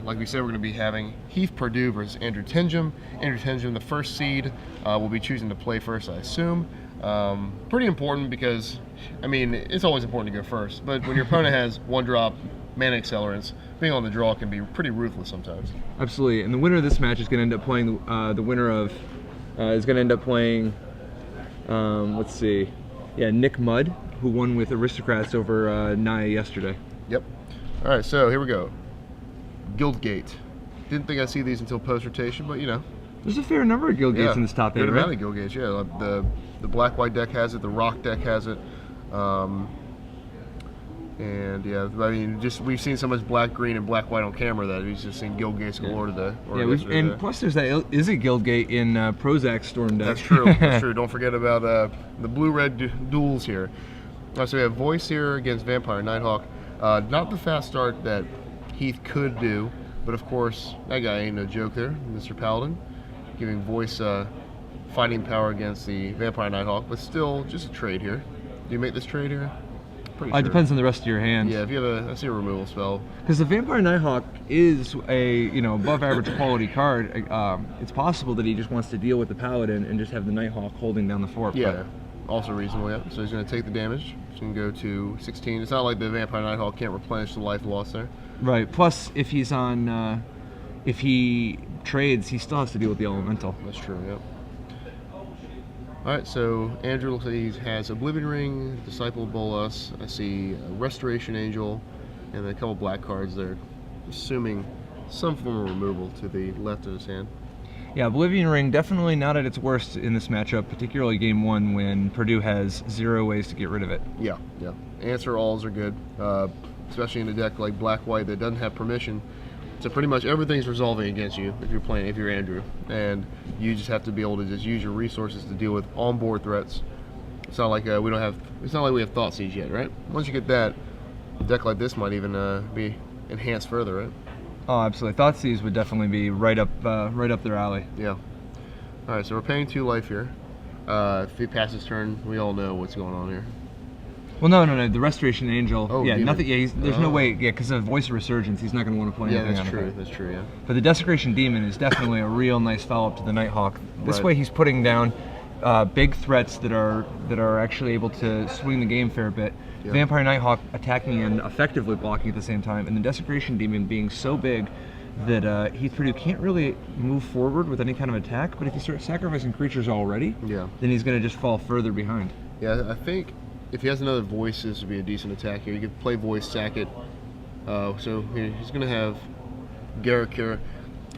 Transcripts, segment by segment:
Like we said, we're going to be having Heath Perdue versus Andrew Tenjum. Andrew Tenjum, the first seed, will be choosing to play first, I assume. Pretty important because, I mean, it's always important to go first, but when your opponent has one drop mana accelerants, being on the draw can be pretty ruthless sometimes. Absolutely, and the winner of this match is going to end up playing let's see, yeah, Nick Mudd, who won with Aristocrats over Naya yesterday. Yep. All right, so here we go. Guildgate. Didn't think I'd see these until post-rotation, but you know. There's a fair number of Guildgates in this top 8, right? right? Good amount of Guildgates, yeah. The black-white deck has it, the rock deck has it. And yeah, I mean, just we've seen so much black, green, and black, white on camera that we've just seen Guildgates galore today. Yeah, and plus there's that Izzy Guildgate in Prozac Storm deck. That's true. That's true. Don't forget about the blue-red duels here. So we have Voice here against Vampire Nighthawk. Not the fast start that Heath could do, but of course that guy ain't no joke there, Mr. Paladin, giving Voice fighting power against the Vampire Nighthawk, but still just a trade here. Do you make this trade here? Pretty sure. It depends on the rest of your hand. Yeah, if you have I see a removal spell. Because the Vampire Nighthawk is a above average quality card. It's possible that he just wants to deal with the Paladin and just have the Nighthawk holding down the fort. Yeah, also reasonable. Yeah. So he's going to take the damage. He's going to go to 16. It's not like the Vampire Nighthawk can't replenish the life lost there. Right. Plus, if he's on, if he trades, he still has to deal with the Elemental. That's true. Yep. All right, so Andrew looks like he has Oblivion Ring, Disciple Bolas. I see a Restoration Angel, and then a couple black cards there, assuming some form of removal to the left of his hand. Yeah, Oblivion Ring definitely not at its worst in this matchup, particularly game 1 when Perdue has 0 ways to get rid of it. Yeah, yeah. Answer alls are good, especially in a deck like black-white that doesn't have permission. So pretty much everything's resolving against you if you're Andrew, and you just have to be able to just use your resources to deal with on-board threats. It's not like we have Thought Siege yet, right? Once you get that, a deck like this might even be enhanced further, right? Oh, absolutely. Thoughtseize would definitely be right up their alley. Yeah. All right, so we're paying 2 life here. If he passes turn, we all know what's going on here. Well, no. The Restoration Angel. Oh, yeah, demon. nothing. Yeah, there's no way. Yeah, because of Voice of Resurgence, he's not going to want to play anything. Yeah, that's true. That's true. Yeah. But the Desecration Demon is definitely a real nice follow-up to the Nighthawk. This Right. way, he's putting down big threats that are actually able to swing the game a fair bit. Yeah. Vampire Nighthawk attacking and effectively blocking at the same time, and the Desecration Demon being so big that Heath Perdue can't really move forward with any kind of attack. But if you start sacrificing creatures already, Yeah. then he's going to just fall further behind. Yeah, I think if he has another Voice, this would be a decent attack here. You could play Voice, sack it. So he's going to have Garrett here.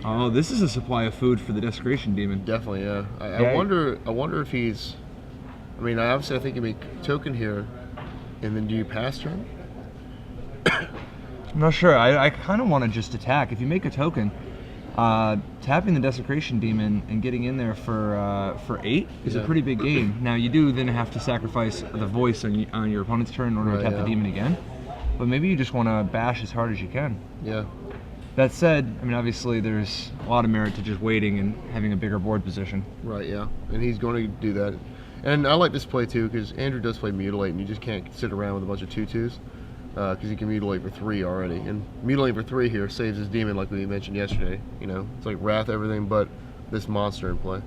Oh, this is a supply of food for the Desecration Demon. Definitely, yeah. I wonder if he's. I mean, I think you make token here, and then do you pass turn? I'm not sure. I kind of want to just attack. If you make a token, tapping the Desecration Demon and getting in there for 8 is a pretty big gain. Now you do then have to sacrifice the Voice on your opponent's turn in order to tap the Demon again. But maybe you just want to bash as hard as you can. Yeah. That said, I mean, obviously there's a lot of merit to just waiting and having a bigger board position. Right, yeah. And he's going to do that. And I like this play too, because Andrew does play Mutilate, and you just can't sit around with a bunch of 2/2s. Because he can Mutilate for 3 already. And Mutilate for 3 here saves his Demon like we mentioned yesterday. You know, it's like Wrath, everything but this monster in play.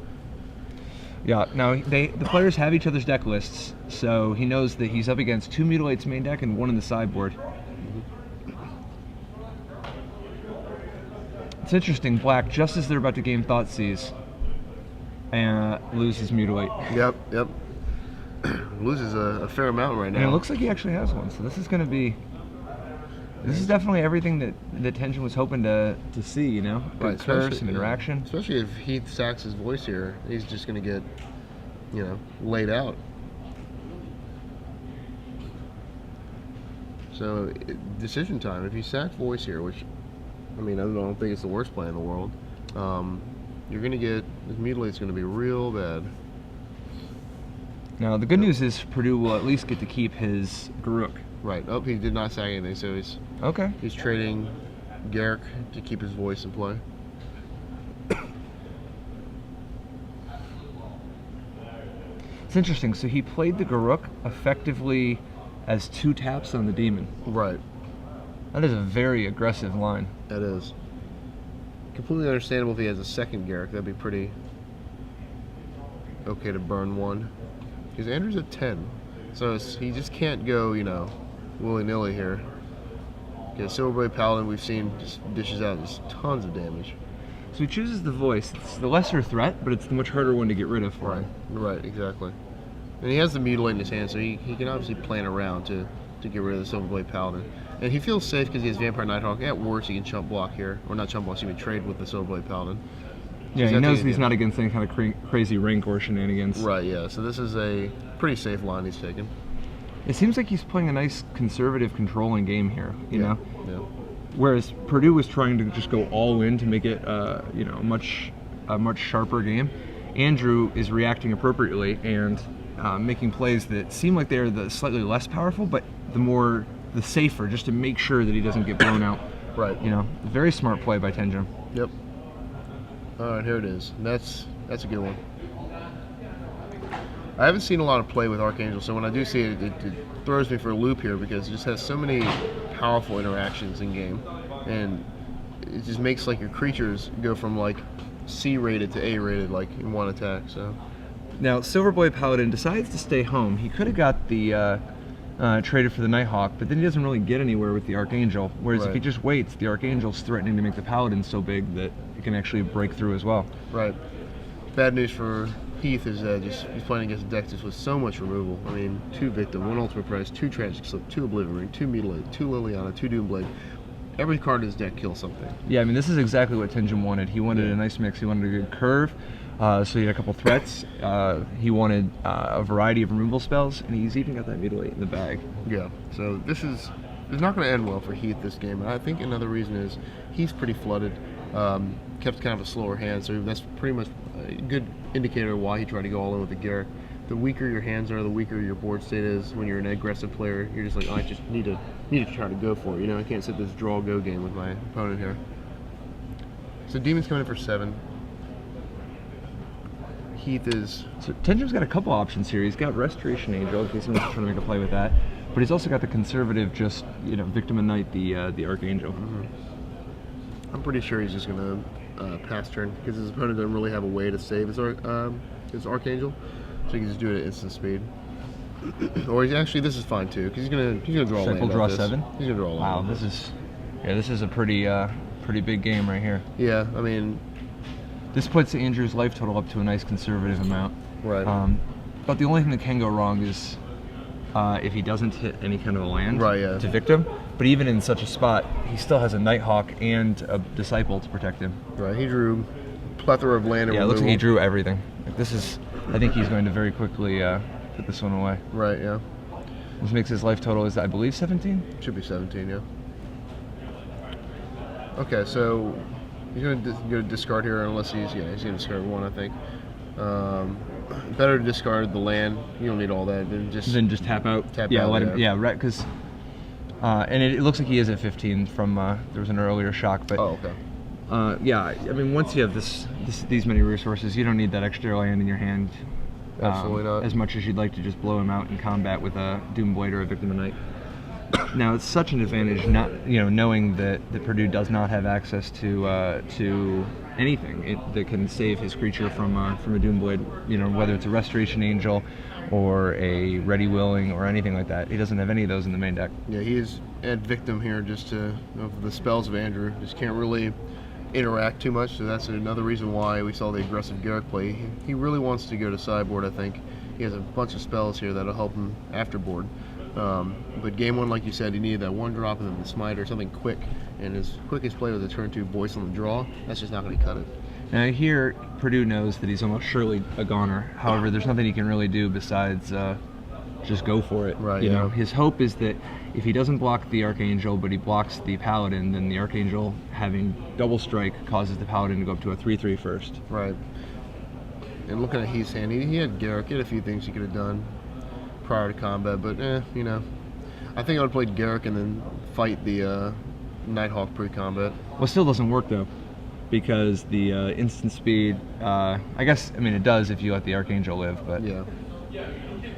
Yeah, now the players have each other's deck lists, so he knows that he's up against 2 Mutilates main deck and 1 in the sideboard. It's interesting, Black, just as they're about to game Thoughtseize, and loses Mutilate. Yep. Loses a fair amount right now. And it looks like he actually has one, so this is going to be... This is definitely everything that Tenjum was hoping to see, you know? Right, Curve, some interaction. Especially if Heath sacks his Voice here, he's just going to get, you know, laid out. So, decision time. If you sack Voice here, which, I mean, I don't think it's the worst play in the world, you're going to get, this Mutilate's going to be real bad. Now, the good news is Perdue will at least get to keep his Garruk. Right. Oh, he did not sack anything, so he's trading Garruk to keep his Voice in play. It's interesting. So he played the Garruk effectively as 2 taps on the Demon. Right. That is a very aggressive line. That is. completely understandable if he has a second Garrick. That'd be pretty okay to burn one. Because Andrew's at 10. So he just can't go, you know, willy-nilly here. Because Silverblade Paladin, we've seen, just dishes out just tons of damage. So he chooses the voice. It's the lesser threat, but it's the much harder one to get rid of for him. Right, exactly. And he has the Mutilate in his hand, so he can obviously plan around to get rid of the Silverblade Paladin. And he feels safe because he has Vampire Nighthawk. At worst, he can chump block here. Or not chump block, he can trade with the Silverblade Paladin. Yeah, he knows he's not against any kind of crazy rink or shenanigans. Right, yeah. So this is a pretty safe line he's taking. It seems like he's playing a nice conservative controlling game here, you know? Yeah. Whereas Perdue was trying to just go all in to make it, you know, a much sharper game. Andrew is reacting appropriately and making plays that seem like they're the slightly less powerful, but the safer, just to make sure that he doesn't get blown out. Right. You know, very smart play by Tenjum. Yep. All right, here it is. That's a good one. I haven't seen a lot of play with Archangel, so when I do see it, it throws me for a loop here because it just has so many powerful interactions in game, and it just makes like your creatures go from like C rated to A rated like in one attack. So now Silverblade Paladin decides to stay home. He could have got the traded for the Nighthawk, but then he doesn't really get anywhere with the Archangel. Whereas if he just waits, the Archangel's threatening to make the Paladin so big that it can actually break through as well. Right. Bad news for Heath is that he's playing against a deck just with so much removal. I mean, 2 Victim, 1 Ultimate Price, 2 Tragic Slip, 2 Oblivion Ring, 2 Mutilate, 2 Liliana, 2 Doomblade. Every card in his deck kills something. Yeah, I mean, this is exactly what Tenjum wanted. He wanted a nice mix. He wanted a good curve, so he had a couple threats. He wanted a variety of removal spells, and he's even got that Mutilate in the bag. Yeah, so it's not going to end well for Heath this game. And I think another reason is he's pretty flooded. Kept kind of a slower hand, so that's pretty much a good indicator of why he tried to go all in with the Garrick. The weaker your hands are, the weaker your board state is. When you're an aggressive player, you're just like, oh, I just need to try to go for it. You know, I can't sit this draw-go game with my opponent here. So Demon's coming in for 7. Heath is... So Tenjum's got a couple options here. He's got Restoration Angel, in case he wants to try to make a play with that. But he's also got the conservative, just, you know, Victim and Knight, the Archangel. I'm pretty sure he's just going to pass turn because his opponent doesn't really have a way to save his Archangel, so he can just do it at instant speed. Or he's actually, this is fine too because he's gonna draw a land. We'll draw 7. He's gonna draw a land. Wow, this is a pretty big game right here. Yeah, I mean, this puts Andrew's life total up to a nice conservative amount. Right. But the only thing that can go wrong is if he doesn't hit any kind of a land to Victim. But even in such a spot, he still has a Nighthawk and a Disciple to protect him. Right, he drew a plethora of land. Yeah, it looks like he drew everything. Like I think he's going to very quickly put this one away. Right, yeah. This makes his life total, I believe, 17? Should be 17, yeah. Okay, so he's going to discard here unless he's going to discard 1, I think. Better to discard the land. You don't need all that. Then just tap out. Let him. Yeah, right. Because and it looks like he is at 15 from there was an earlier shock. But yeah, I mean, once you have these many resources, you don't need that extra land in your hand. Absolutely not. As much as you'd like to just blow him out in combat with a Doomblade or a Victim of Night. Now it's such an advantage, knowing that Perdue does not have access to anything that can save his creature from a Doomblade. Whether it's a Restoration Angel or a Ready Willing or anything like that. He doesn't have any of those in the main deck. Yeah, he is at Victim here of the spells of Andrew. Just can't really interact too much, so that's another reason why we saw the aggressive Garrick play. He really wants to go to sideboard, I think. He has a bunch of spells here that'll help him after board. But game 1, like you said, he needed that 1 drop and then the smite or something quick. And his quickest play was a turn 2 voice on the draw. That's just not going to cut it. Now here, Perdue knows that he's almost surely a goner. However, there's nothing he can really do besides just go for it. Right. You know, his hope is that if he doesn't block the Archangel, but he blocks the Paladin, then the Archangel having double strike causes the Paladin to go up to a 3/3 first. Right. And looking at Heath's hand, he had Garrick. He had a few things he could have done prior to combat, but I think I would have played Garrick and then fight the Nighthawk pre-combat. Well, it still doesn't work though, because the instant speed, I mean it does if you let the Archangel live, but... Yeah.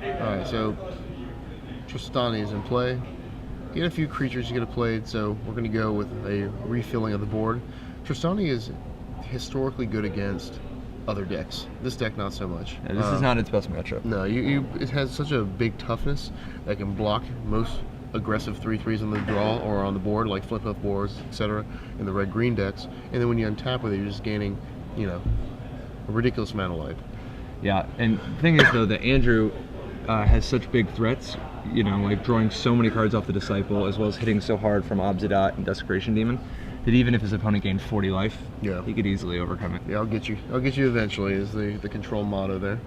Alright, so Tristani is in play. He had a few creatures he could have played, so we're going to go with a refilling of the board. Tristani is historically good against other decks. This deck, not so much. Yeah, this is not its best matchup. No, it has such a big toughness that can block most aggressive 3/3s on the draw or on the board, like flip up boards, etc. in the red-green decks. And then when you untap with it, you're just gaining, a ridiculous amount of life. Yeah, and the thing is though that Andrew has such big threats, like drawing so many cards off the Disciple, as well as hitting so hard from Obsidat and Desecration Demon, that even if his opponent gained 40 life, he could easily overcome it. Yeah, I'll get you eventually is the control motto there.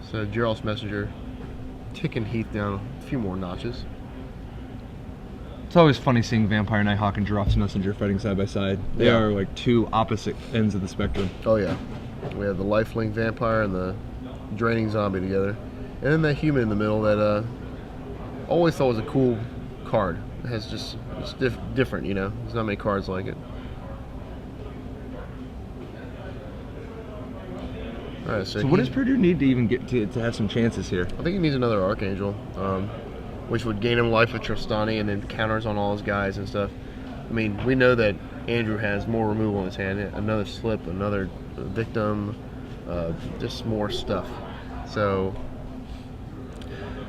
So Gerald's Messenger ticking Heath down a few more notches. It's always funny seeing Vampire Nighthawk and Giraffe's Messenger fighting side by side. They are like two opposite ends of the spectrum. Oh yeah. We have the lifelink vampire and the draining zombie together. And then that human in the middle that always thought was a cool card. It has it's different, There's not many cards like it. Alright, so what does Perdue need to even get to have some chances here? I think he needs another Archangel, which would gain him life with Tristani and then counters on all his guys and stuff. I mean, we know that Andrew has more removal in his hand. Another slip, another victim, just more stuff. So,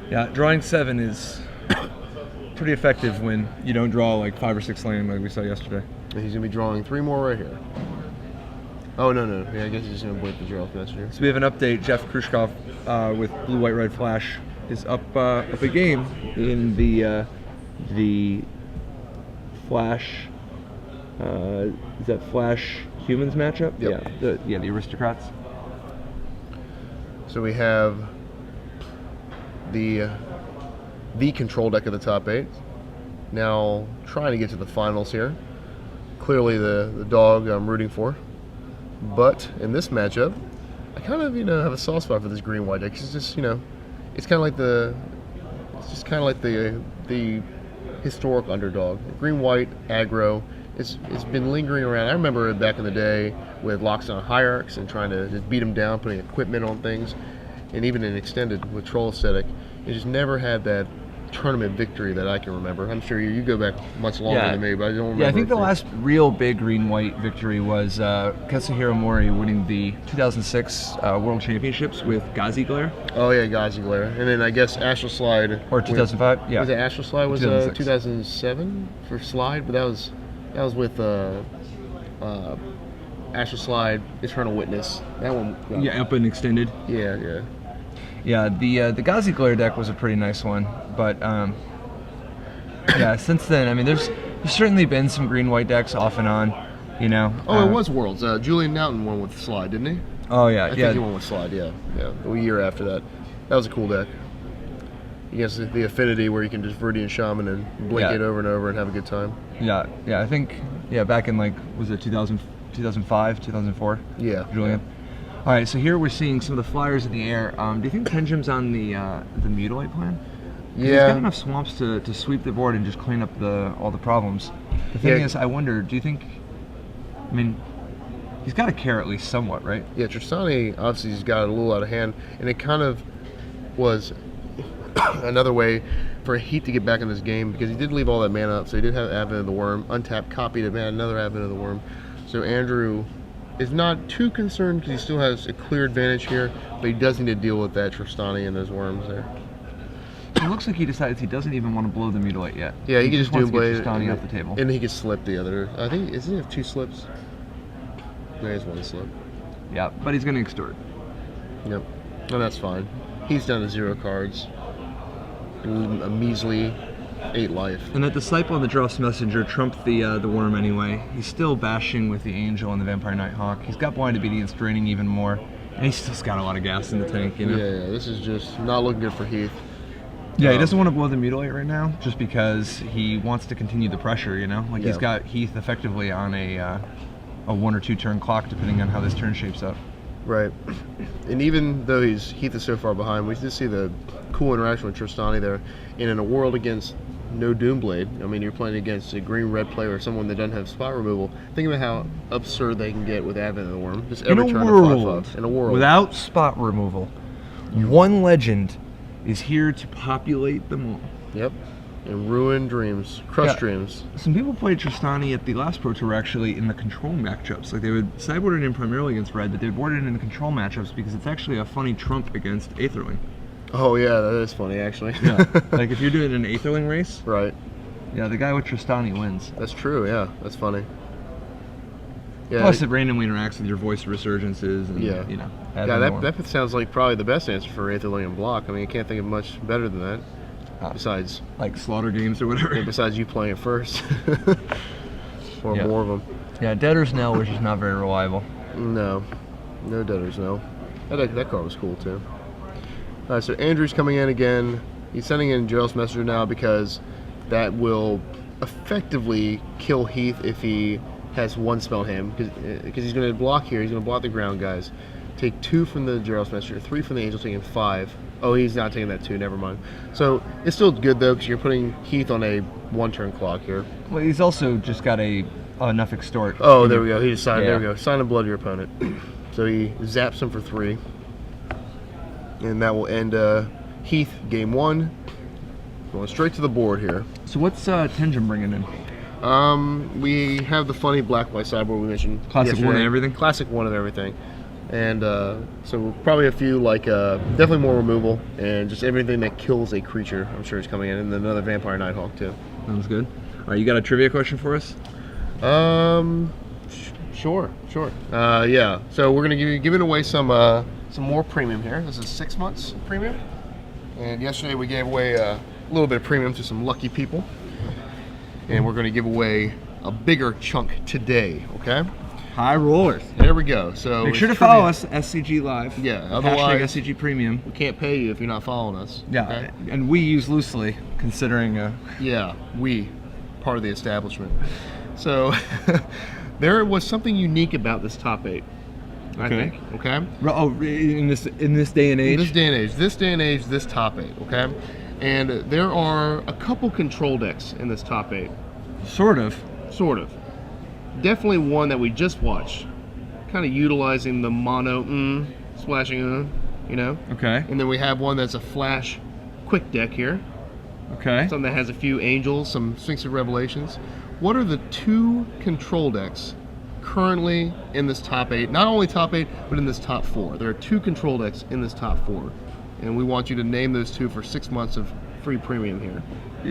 yeah, drawing 7 is pretty effective when you don't draw like 5 or 6 land like we saw yesterday. And he's gonna be drawing 3 more right here. Oh no! Yeah, I guess he's just gonna blink the Gerald's Messenger. So we have an update. Jeff Khrushchev with Blue White Red Flash is up a game in the Flash. Is that Flash Humans matchup? Yep. Yeah, the Aristocrats. So we have the control deck of the top 8. Now trying to get to the finals here. Clearly the dog I'm rooting for. But in this matchup, I kind of have a soft spot for this green white deck. It's just it's kind of like the historic underdog. Green white aggro. It's been lingering around. I remember it back in the day with locks on hierarchs and trying to just beat them down, putting equipment on things, and even in extended with troll aesthetic. It just never had that tournament victory that I can remember. I'm sure you go back much longer than me, but I don't remember. Yeah, I think the last real big green-white victory was Katsuhiro Mori winning the 2006 World Championships with Gazi Glare. Oh yeah, Gazi Glare. And then I guess Astral Slide. Or 2005, yeah. Was it Astral Slide? Was 2007 for Slide? But that was with Astral Slide, Eternal Witness. That one. Yeah, up and extended. Yeah. Yeah, the Gazi Glare deck was a pretty nice one, but yeah, since then, I mean, there's certainly been some green-white decks off and on, Oh, it was Worlds. Julian Naughton won with Slide, didn't he? Oh yeah, I think he won with Slide. Yeah. A year after that, that was a cool deck. Against the Affinity, where you can just Viridian Shaman and blink it over and over and have a good time. Yeah, I think back in was it 2005, 2004? Yeah, Julian. Yeah. All right, so here we're seeing some of the flyers in the air. Do you think Tenjum's on the Mutilate plan? Yeah. He's got enough swamps to sweep the board and just clean up all the problems. The thing is, I wonder, do you think, I mean, he's got to care at least somewhat, right? Yeah, Tristani obviously has got a little out of hand, and it kind of was another way for Heath to get back in this game, because he did leave all that mana up, so he did have Advent of the Worm, untapped, copied it, another Advent of the Worm. So Andrew is not too concerned because he still has a clear advantage here, but he does need to deal with that Tristani and those worms there. It looks like he decides he doesn't even want to blow the Mutilate yet. Yeah, he can just do Blade Tristani off the table. And he can slip the other. I think, doesn't he have 2 slips? No, he has 1 slip. Yeah, but he's going to extort. Yep. And that's fine. He's down to 0 cards. A measly 8 life. And that Disciple and the Giraffe's Messenger trumped the Worm anyway. He's still bashing with the Angel and the Vampire Nighthawk. He's got Blind Obedience draining even more. And he's still got a lot of gas in the tank, Yeah, this is just not looking good for Heath. Yeah, he doesn't want to blow the Mutilate right now, just because he wants to continue the pressure, He's got Heath effectively on a 1 or 2 turn clock, depending on how this turn shapes up. Right. And even though Heath is so far behind, we just see the cool interaction with Tristani there. And in a world against no Doomblade, I mean, you're playing against a green-red player or someone that doesn't have spot removal. Think about how absurd they can get with Advent of the Worm. Just every turn in a world without spot removal, one legend is here to populate them all. Yep. And ruined dreams, crushed dreams. Some people played Tristani at the last Pro Tour actually in the control matchups. Like they would sideboard it in primarily against red, but they would board it in the control matchups because it's actually a funny trump against Aetherling. Oh yeah, that is funny actually. Yeah. Like if you're doing an Aetherling race, Right. yeah, the guy with Tristani wins. That's true. Yeah, that's funny. Yeah. Plus, it randomly interacts with your voice resurgences, and Yeah. you know. Yeah, that sounds like probably the best answer for Aetherling and block. I mean, I can't think of much better than that. Besides, like slaughter games or whatever. yeah, besides you playing it first, or Yeah. more of them. Yeah, Deader's Knell, which is not very reliable. No Debtors, no. That card was cool too. All right, so Andrew's coming in again. He's sending in Gerald's Messenger now because that will effectively kill Heath if he has one spell in him, because he's going to block here. He's going to block the ground guys. Take 2 from the Gerald's Messenger, 3 from the Angel, taking 5. Oh, he's not taking that 2. Never mind. So it's still good though, because you're putting Heath on a 1-turn clock here. Well, he's also just got enough extort. Oh, there we go. He just signed. Yeah. There we go. Sign of blood to your opponent. So he zaps him for 3, and that will end Heath game 1. Going straight to the board here. So what's Tenjum bringing in? We have the funny black-white sideboard we mentioned. Classic yesterday. 1 and everything? Classic 1 and everything. And so probably a few, like, definitely more removal, and just everything that kills a creature, I'm sure is coming in. And then another Vampire Nighthawk, too. Sounds good. All right, you got a trivia question for us? Sure. Yeah. So we're gonna be giving away some more premium here. This is 6 months premium, and yesterday we gave away a little bit of premium to some lucky people, and we're gonna give away a bigger chunk today. Okay. High rollers. There we go. So Make sure to it's follow trivia. us, SCG Live. Yeah. Hashtag Otherwise, SCG Premium. we can't pay you if you're not following us. Yeah, Okay? and we use loosely, considering. Yeah. We, part of the establishment. So there was something unique about this top 8. I Okay. think. Okay. Oh, in this day and age. This day and age, this top 8, okay? And there are a couple control decks in this top 8. Sort of. Sort of. Definitely one that we just watched. Kind of utilizing the mono, splashing, you know? Okay. And then we have one that's a flash quick deck here. Okay. Something that has a few angels, some Sphinx of Revelations. What are the 2 control decks currently in this top 8? Not only top 8, but in this top 4. There are 2 control decks in this top 4. And we want you to name those 2 for 6 months of free premium here.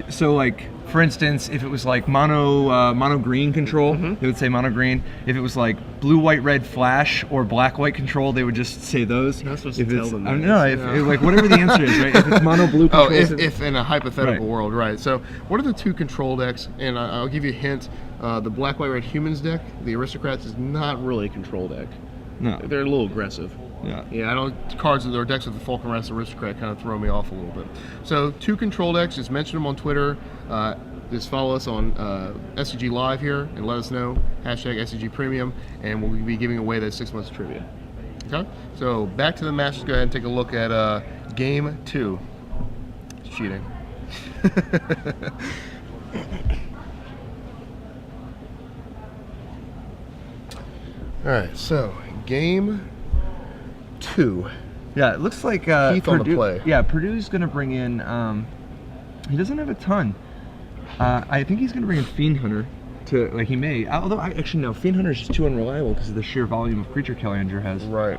So, like, for instance, if it was like mono green control, they would say mono green. If it was like blue, white, red flash or black, white control, they would just say those. Not supposed if to tell it's, them I don't that. know, if like whatever the answer is, right? If it's mono blue control. Oh, if in a hypothetical Right. world, right. So what are the 2 control decks? And I'll give you a hint. The black, white, red humans deck, the Aristocrats, is not really a control deck. No. They're a little aggressive. Yeah. Yeah, I don't. Cards or decks with the Falcon Rest Aristocrat kind of throw me off a little bit. So 2 control decks. Just mention them on Twitter. Just follow us on SCG Live here and let us know. Hashtag SCG Premium, and we'll be giving away that 6 months trivia. Okay. So back to the match. Let's go ahead and take a look at game 2. It's cheating. All right. So game 2. Yeah, it looks like Heath on the Perdue, play. Yeah, Purdue's going to bring in. He doesn't have a ton. I think he's going to bring in Fiend Hunter. He may. Although actually no, Fiend Hunter is just too unreliable because of the sheer volume of creature kill Andrew has. Right.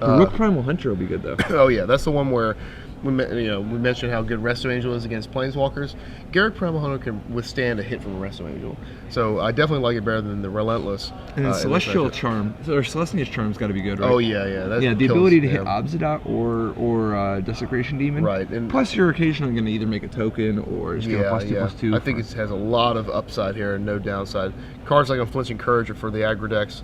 The Rook Primal Hunter will be good though. Oh yeah, that's the one where we mentioned how good Resto Angel is against Planeswalkers. Garrett Primal Hunter can withstand a hit from a Resto Angel, so I definitely like it better than the Relentless. And then Celestial Charm, or Celestia's Charm's got to be good, right? Oh yeah. That's Yeah, what the kills, ability to hit yeah. Obsidat or Desecration Demon. Right, and plus you're occasionally going to either make a token or just get a +2/+2. I think it has a lot of upside here and no downside. Cards like Unflinching Courage are for the aggro decks.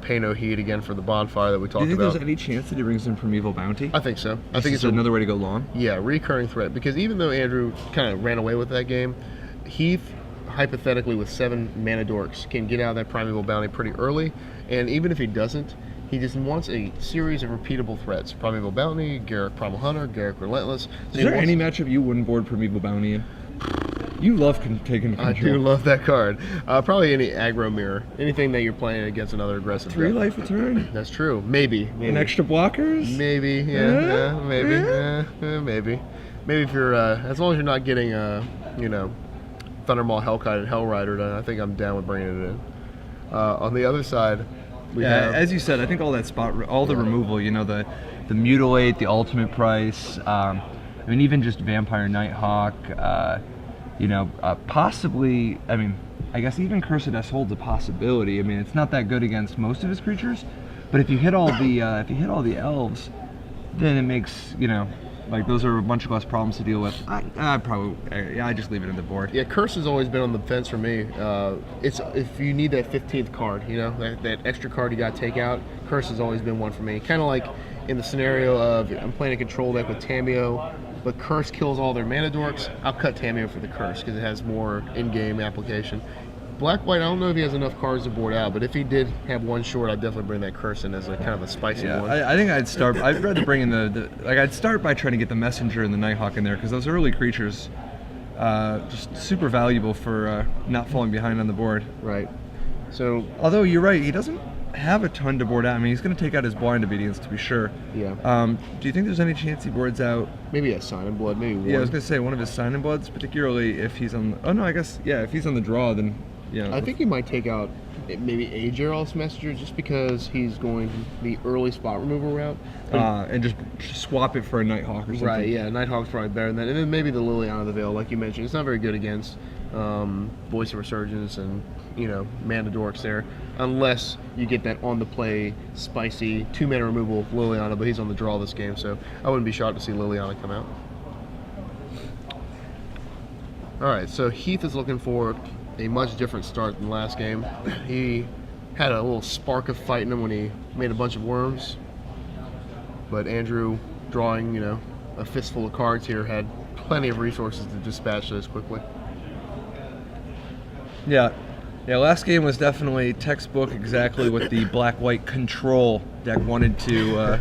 Pay No Heed again for the Bonfire that we talked Do you think about. there's any chance that he brings in Primeval Bounty? I think so. I I think it's another way to go long. Yeah, recurring threat. Because even though Andrew kind of ran away with that game, Heath, hypothetically with 7 mana dorks, can get out of that Primeval Bounty pretty early. And even if he doesn't, he just wants a series of repeatable threats. Primeval Bounty, Garrett Primal Hunter, Garrett Relentless. So Is there any matchup you wouldn't board Primeval Bounty in? You love taking control. I do love that card. Probably any aggro mirror. Anything that you're playing against another aggressive 3 deck. life a turn. That's true. Maybe. And extra blockers? Maybe, maybe. Maybe if you're, as long as you're not getting you know, Thundermaw, Hellkite, and Hellrider, then I think I'm down with bringing it in. On the other side, we have, as you said, I think all that all the removal, you know, the Mutilate, the Ultimate Price, I mean, even just Vampire Nighthawk, you know, possibly, I mean, I guess even Cursed S holds a possibility. I mean, it's not that good against most of his creatures, but if you hit all the elves, then it makes, you know, like those are a bunch of less problems to deal with. I just leave it in the board. Yeah, Curse has always been on the fence for me. It's if you need that 15th card, you know, that extra card you got to take out. Curse has always been one for me. Kind of like in the scenario of I'm playing a control deck with Tamiyo, but Curse kills all their mana dorks. I'll cut Tamiyo for the Curse because it has more in-game application. Black-White, I don't know if he has enough cards to board out, but if he did have one short, I'd definitely bring that Curse in as a kind of a spicy one. I think I'd start. I'd rather bring in I'd start by trying to get the Messenger and the Nighthawk in there because those early creatures, just super valuable for not falling behind on the board. Right. So, although you're right, he doesn't have a ton to board out. I mean, he's going to take out his Blind Obedience to be sure. Yeah. Do you think there's any chance he boards out? Maybe a Sign in Blood, maybe one. Yeah, I was going to say one of his Sign in Bloods, particularly if he's on. Oh no, I guess if he's on the draw, then. Yeah, I think he might take out maybe a Geralt's Messenger just because he's going the early spot removal route. And just swap it for a Nighthawk or something. Right, yeah, Nighthawk's probably better than that. And then maybe the Liliana of the Veil, like you mentioned. It's not very good against Voice of Resurgence and, you know, Mana Dorks there. Unless you get that on-the-play, spicy 2-mana removal of Liliana, but he's on the draw this game, so I wouldn't be shocked to see Liliana come out. Alright, so Heath is looking for a much different start than last game. He had a little spark of fight in him when he made a bunch of worms, but Andrew, drawing, you know, a fistful of cards here, had plenty of resources to dispatch those quickly. Yeah, last game was definitely textbook exactly what the Black-White control deck wanted to,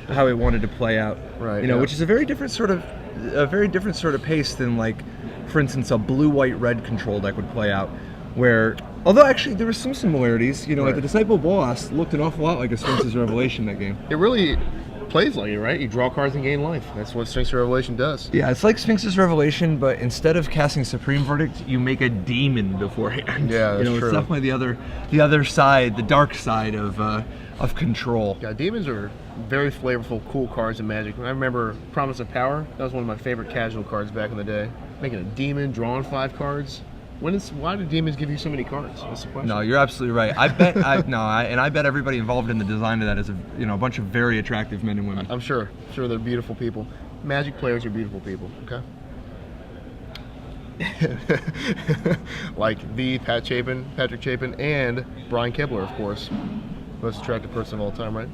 how it wanted to play out. Right. You know, which is a very different sort of pace than, like, for instance, a blue-white-red control deck would play out, where, although actually there were some similarities, you know, like the Disciple Bolas looked an awful lot like a Sphinx's Revelation that game. It really plays like it, right? You draw cards and gain life. That's what Sphinx's Revelation does. Yeah, it's like Sphinx's Revelation, but instead of casting Supreme Verdict, you make a demon beforehand. Yeah, that's true. It's definitely the other side, the dark side of control. Yeah, demons are very flavorful, cool cards in Magic. I remember Promise of Power. That was one of my favorite casual cards back in the day. Making a demon, drawing 5 cards. Why do demons give you so many cards? That's the question. No, you're absolutely right. I bet everybody involved in the design of that is a bunch of very attractive men and women. I'm sure they're beautiful people. Magic players are beautiful people. Okay. Like the Patrick Chapin, and Brian Kibler, of course, most attractive person of all time, right?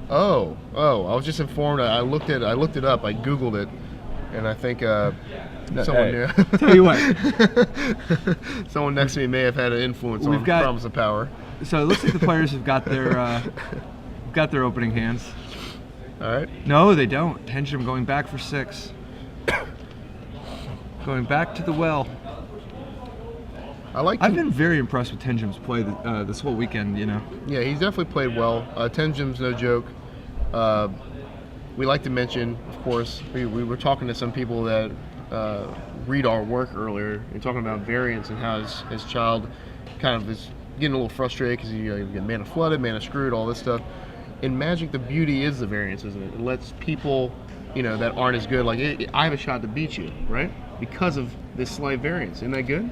Oh! I was just informed. I looked it up. I Googled it, and I think someone knew. Tell you what, someone next to me may have had an influence on Promise of Power. So it looks like the players have got their opening hands. All right. No, they don't. Tenjum going back for 6. Going back to the well. I've been very impressed with Tenjum's play this whole weekend, you know. Yeah, he's definitely played well. Tenjum's no joke. We like to mention, of course, we were talking to some people that read our work earlier, and talking about variance and how his child kind of is getting a little frustrated because you get mana flooded, mana screwed, all this stuff. In Magic, the beauty is the variance, isn't it? It lets people, you know, that aren't as good, like, I have a shot to beat you, right? Because of this slight variance. Isn't that good?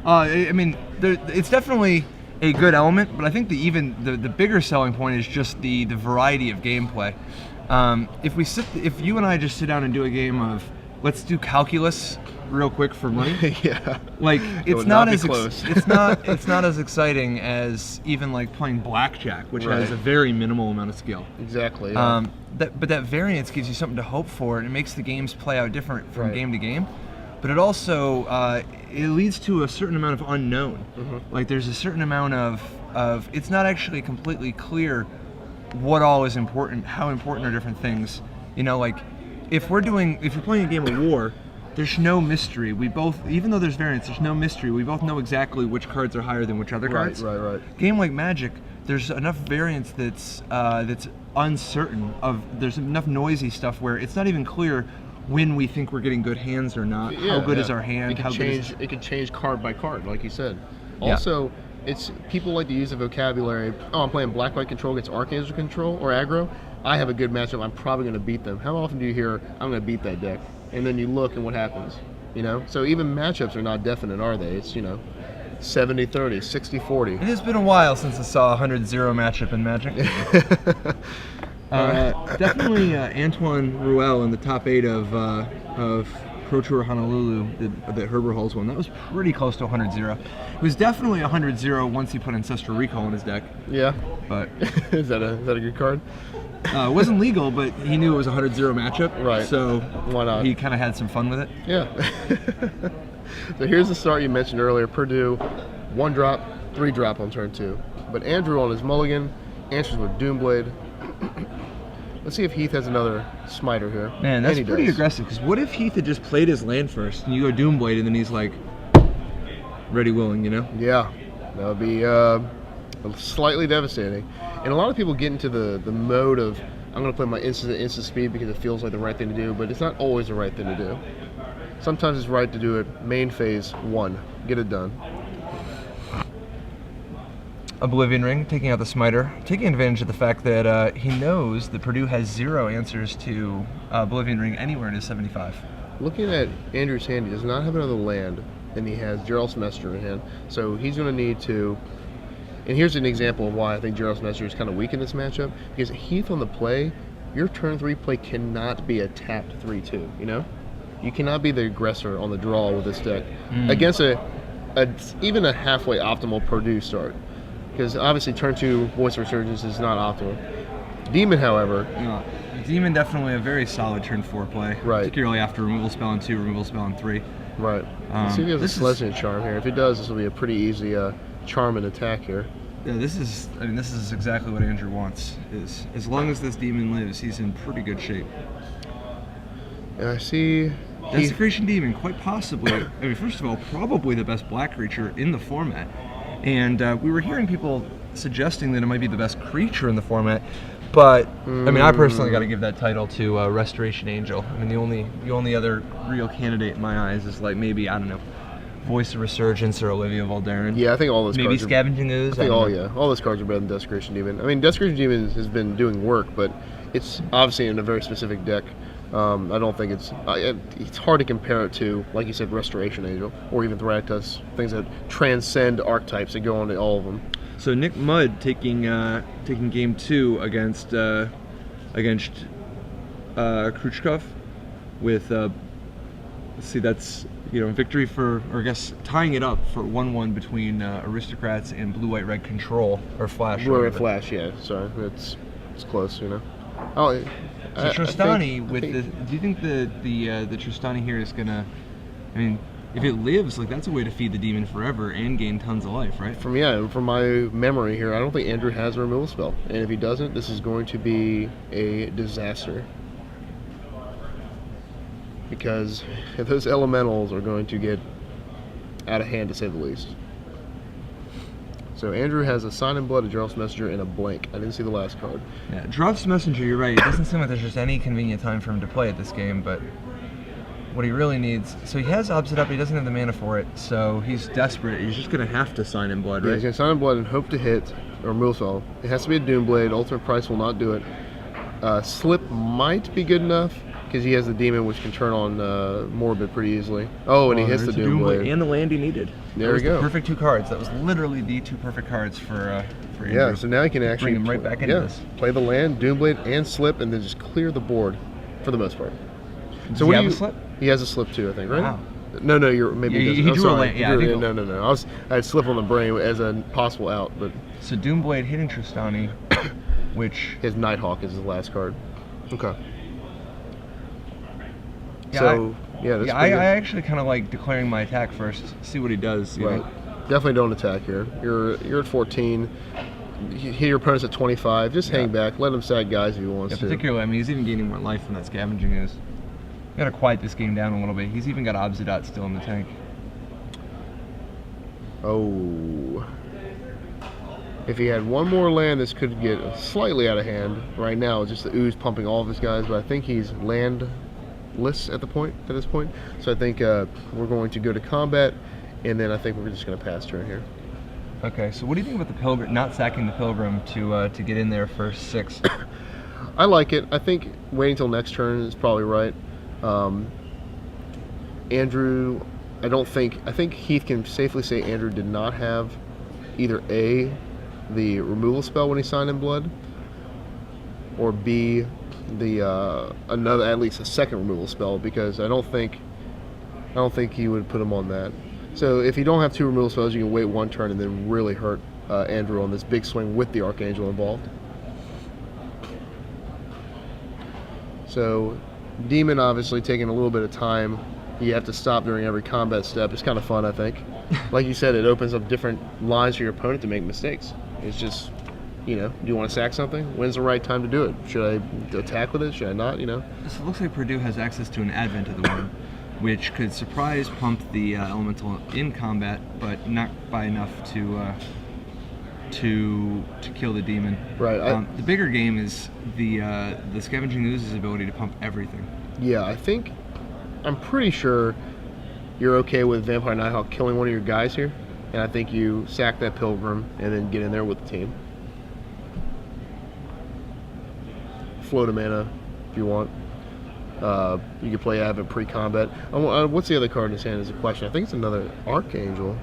I mean, it's definitely a good element, but I think the bigger selling point is just the variety of gameplay. If you and I just sit down and do a game of, let's do calculus real quick for money. Yeah. Like it's not as exciting as even like playing blackjack, which has a very minimal amount of skill. Exactly. Yeah. But that variance gives you something to hope for, and it makes the games play out different from game to game. But it also it leads to a certain amount of unknown. Mm-hmm. Like there's a certain amount of it's not actually completely clear what all is important, how important are different things. You know, like if you're playing a game of war, there's no mystery. We both, even though there's variance, there's no mystery. We both know exactly which cards are higher than which other cards. Right. Game like Magic, there's enough variance that's uncertain. There's enough noisy stuff where it's not even clear when we think we're getting good hands or not. How good is our hand? It could change card by card, like you said. Yeah. Also, it's people like to use the vocabulary. Oh, I'm playing black-white control against archangel control or aggro. I have a good matchup. I'm probably going to beat them. How often do you hear I'm going to beat that deck? And then you look and what happens? You know. So even matchups are not definite, are they? It's 70-30, 60-40. It has been a while since I saw a 100-0 matchup in Magic. Definitely Antoine Ruel in the top 8 of Pro Tour Honolulu that Herbert Halls won. That was pretty close to 100-0. It was definitely 100-0 once he put Ancestral Recall in his deck. Yeah. But is that a good card? It wasn't legal, but he knew it was a 100-0 matchup. Right. So why not? He kind of had some fun with it. Yeah. So here's the start you mentioned earlier. Perdue, 1-drop, 3-drop on turn 2. But Andrew on his mulligan answers with Doomblade. Let's see if Heath has another smiter here. Man, that's pretty aggressive, because what if Heath had just played his land first, and you go Doomblade, and then he's like, ready, willing, Yeah, that would be slightly devastating. And a lot of people get into the mode of, I'm going to play my instant speed because it feels like the right thing to do, but it's not always the right thing to do. Sometimes it's right to do it main phase 1, get it done. Oblivion Ring, taking out the smiter, taking advantage of the fact that he knows that Perdue has 0 answers to Oblivion Ring anywhere in his 75. Looking at Andrew's hand, he does not have another land, and he has Gerald's Messenger in hand, so he's going to need to. And here's an example of why I think Gerald's Messenger is kind of weak in this matchup, because Heath on the play, your turn 3 play cannot be a tapped 3-2. You cannot be the aggressor on the draw with this deck against even a halfway optimal Perdue start. Because obviously turn 2 Voice of Resurgence is not optimal. Demon, however... Demon definitely a very solid turn 4 play. Right. Particularly after removal spell on 2, removal spell on 3. Right. Let's see if he has a Celestial Charm here. If he does, this will be a pretty easy charm and attack here. Yeah, this is exactly what Andrew wants. Is as long as this demon lives, he's in pretty good shape. And I see... Desecration Demon, quite possibly, first of all, probably the best black creature in the format. And we were hearing people suggesting that it might be the best creature in the format, but I personally got to give that title to Restoration Angel. The only other real candidate in my eyes is like maybe, I don't know, Voice of Resurgence or Olivia Valdarin. Yeah, I think all those maybe cards Scavenging Ooze. all those cards are better than Desecration Demon. Desecration Demon has been doing work, but it's obviously in a very specific deck. I don't think it's hard to compare it to, like you said, Restoration Angel or even Thraktos, things that transcend archetypes that go into all of them. So Nick Mudd taking game 2 against Khrushchev with let's see, that's victory for, or I guess tying it up for 1-1 between Aristocrats and Blue-White-Red Control or Flash. Blue-White Flash, yeah. Sorry, it's close, Oh. So Trostani do you think the Trostani here is gonna? If it lives, that's a way to feed the demon forever and gain tons of life, right? From my memory here, I don't think Andrew has a removal spell, and if he doesn't, this is going to be a disaster. Because those elementals are going to get out of hand, to say the least. So Andrew has a Sign in Blood, a Gerald's Messenger, and a blank. I didn't see the last card. Yeah, Gerald's Messenger, you're right. It doesn't seem like there's just any convenient time for him to play at this game, but what he really needs... So he has Obsid up, but he doesn't have the mana for it, so he's desperate. He's just going to have to Sign in Blood, right? Yeah, he's going to Sign in Blood and hope to hit, or move spell. It has to be a Doomblade. Ultimate Price will not do it. Slip might be good enough, because he has the demon, which can turn on Morbid pretty easily. Oh, and he hits the Doomblade. And the land he needed. There we go. The perfect 2 cards. That was literally the 2 perfect cards for Andrew. Yeah, so now he can actually bring him right back into this. Play the land, Doomblade, and Slip, and then just clear the board for the most part. So what do you have a Slip? He has a Slip too, I think, right? Wow. No, he drew a land. Yeah, no. I had Slip on the brain as a possible out, but so Doomblade hitting Trostani, which his Nighthawk is his last card. Okay. Yeah, I I actually kind of like declaring my attack first, see what he does. Right. Definitely don't attack here. You're at 14. Hit your opponent's at 25. Just hang back. Let him sack guys if he wants to. Particularly, he's even gaining more life from that Scavenging Ooze. You gotta quiet this game down a little bit. He's even got Obsidat still in the tank. Oh. If he had one more land, this could get slightly out of hand. Right now, it's just the Ooze pumping all of his guys, but I think he's land lists at this point. So I think we're going to go to combat, and then I think we're just going to pass turn here. Okay, so what do you think about the Pilgrim, not sacking the Pilgrim to get in there for 6? I like it. I think waiting till next turn is probably right. Andrew, I think Heath can safely say Andrew did not have either A, the removal spell when he signed in blood, or B, the another, at least a second removal spell, because I don't think he would put him on that. So if you don't have 2 removal spells, you can wait 1 turn and then really hurt Andrew on this big swing with the Archangel involved. So Demon obviously taking a little bit of time. You have to stop during every combat step. It's kind of fun, I think. Like you said, it opens up different lines for your opponent to make mistakes. It's just, you know, do you want to sack something? When's the right time to do it? Should I attack with it? Should I not? You know. So it looks like Perdue has access to an Advent of the Worm, which could surprise pump the Elemental in combat, but not by enough to kill the Demon. Right. The bigger game is the Scavenging Ooze's ability to pump everything. Yeah, I'm pretty sure you're okay with Vampire Nighthawk killing one of your guys here, and I think you sack that Pilgrim and then get in there with the team. Float a mana if you want. You can play Advent pre-combat. What's the other card in his hand is a question. I think it's another Archangel.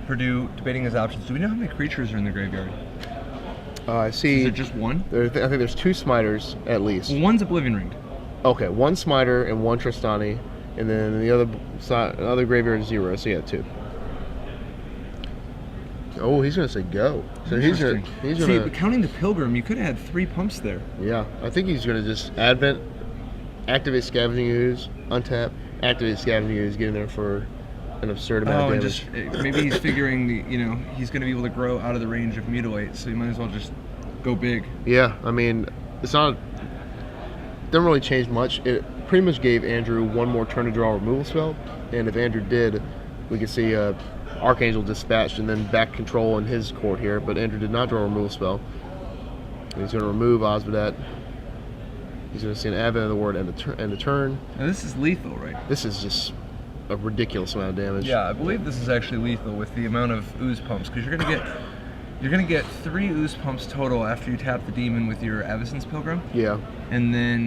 Perdue debating his options. Do we know how many creatures are in the graveyard? I see. Is it just one? I think there's 2 Smiters at least. Well, one's Oblivion Ringed. Okay, 1 Smiter and 1 Tristani, and then the other graveyard is 0. So yeah, 2. Oh, he's gonna say go. So he's gonna. See, but counting the Pilgrim, you could have had 3 pumps there. Yeah, I think he's gonna just Advent, activate Scavenging Ooze, untap, activate Scavenging Ooze, get in there for an absurd amount of damage. And just maybe he's figuring he's going to be able to grow out of the range of Mutilate, so he might as well just go big. Yeah, I mean, doesn't really change much. It pretty much gave Andrew 1 more turn to draw a removal spell, and if Andrew did, we could see Archangel dispatched and then back control in his court here, but Andrew did not draw a removal spell. And he's going to remove Osmodet. He's going to see an Advent of the Word end the turn. Now this is lethal, right? This is just a ridiculous amount of damage. Yeah, I believe this is actually lethal with the amount of ooze pumps, because you're gonna get 3 ooze pumps total after you tap the Demon with your Avacyn's Pilgrim. Yeah. And then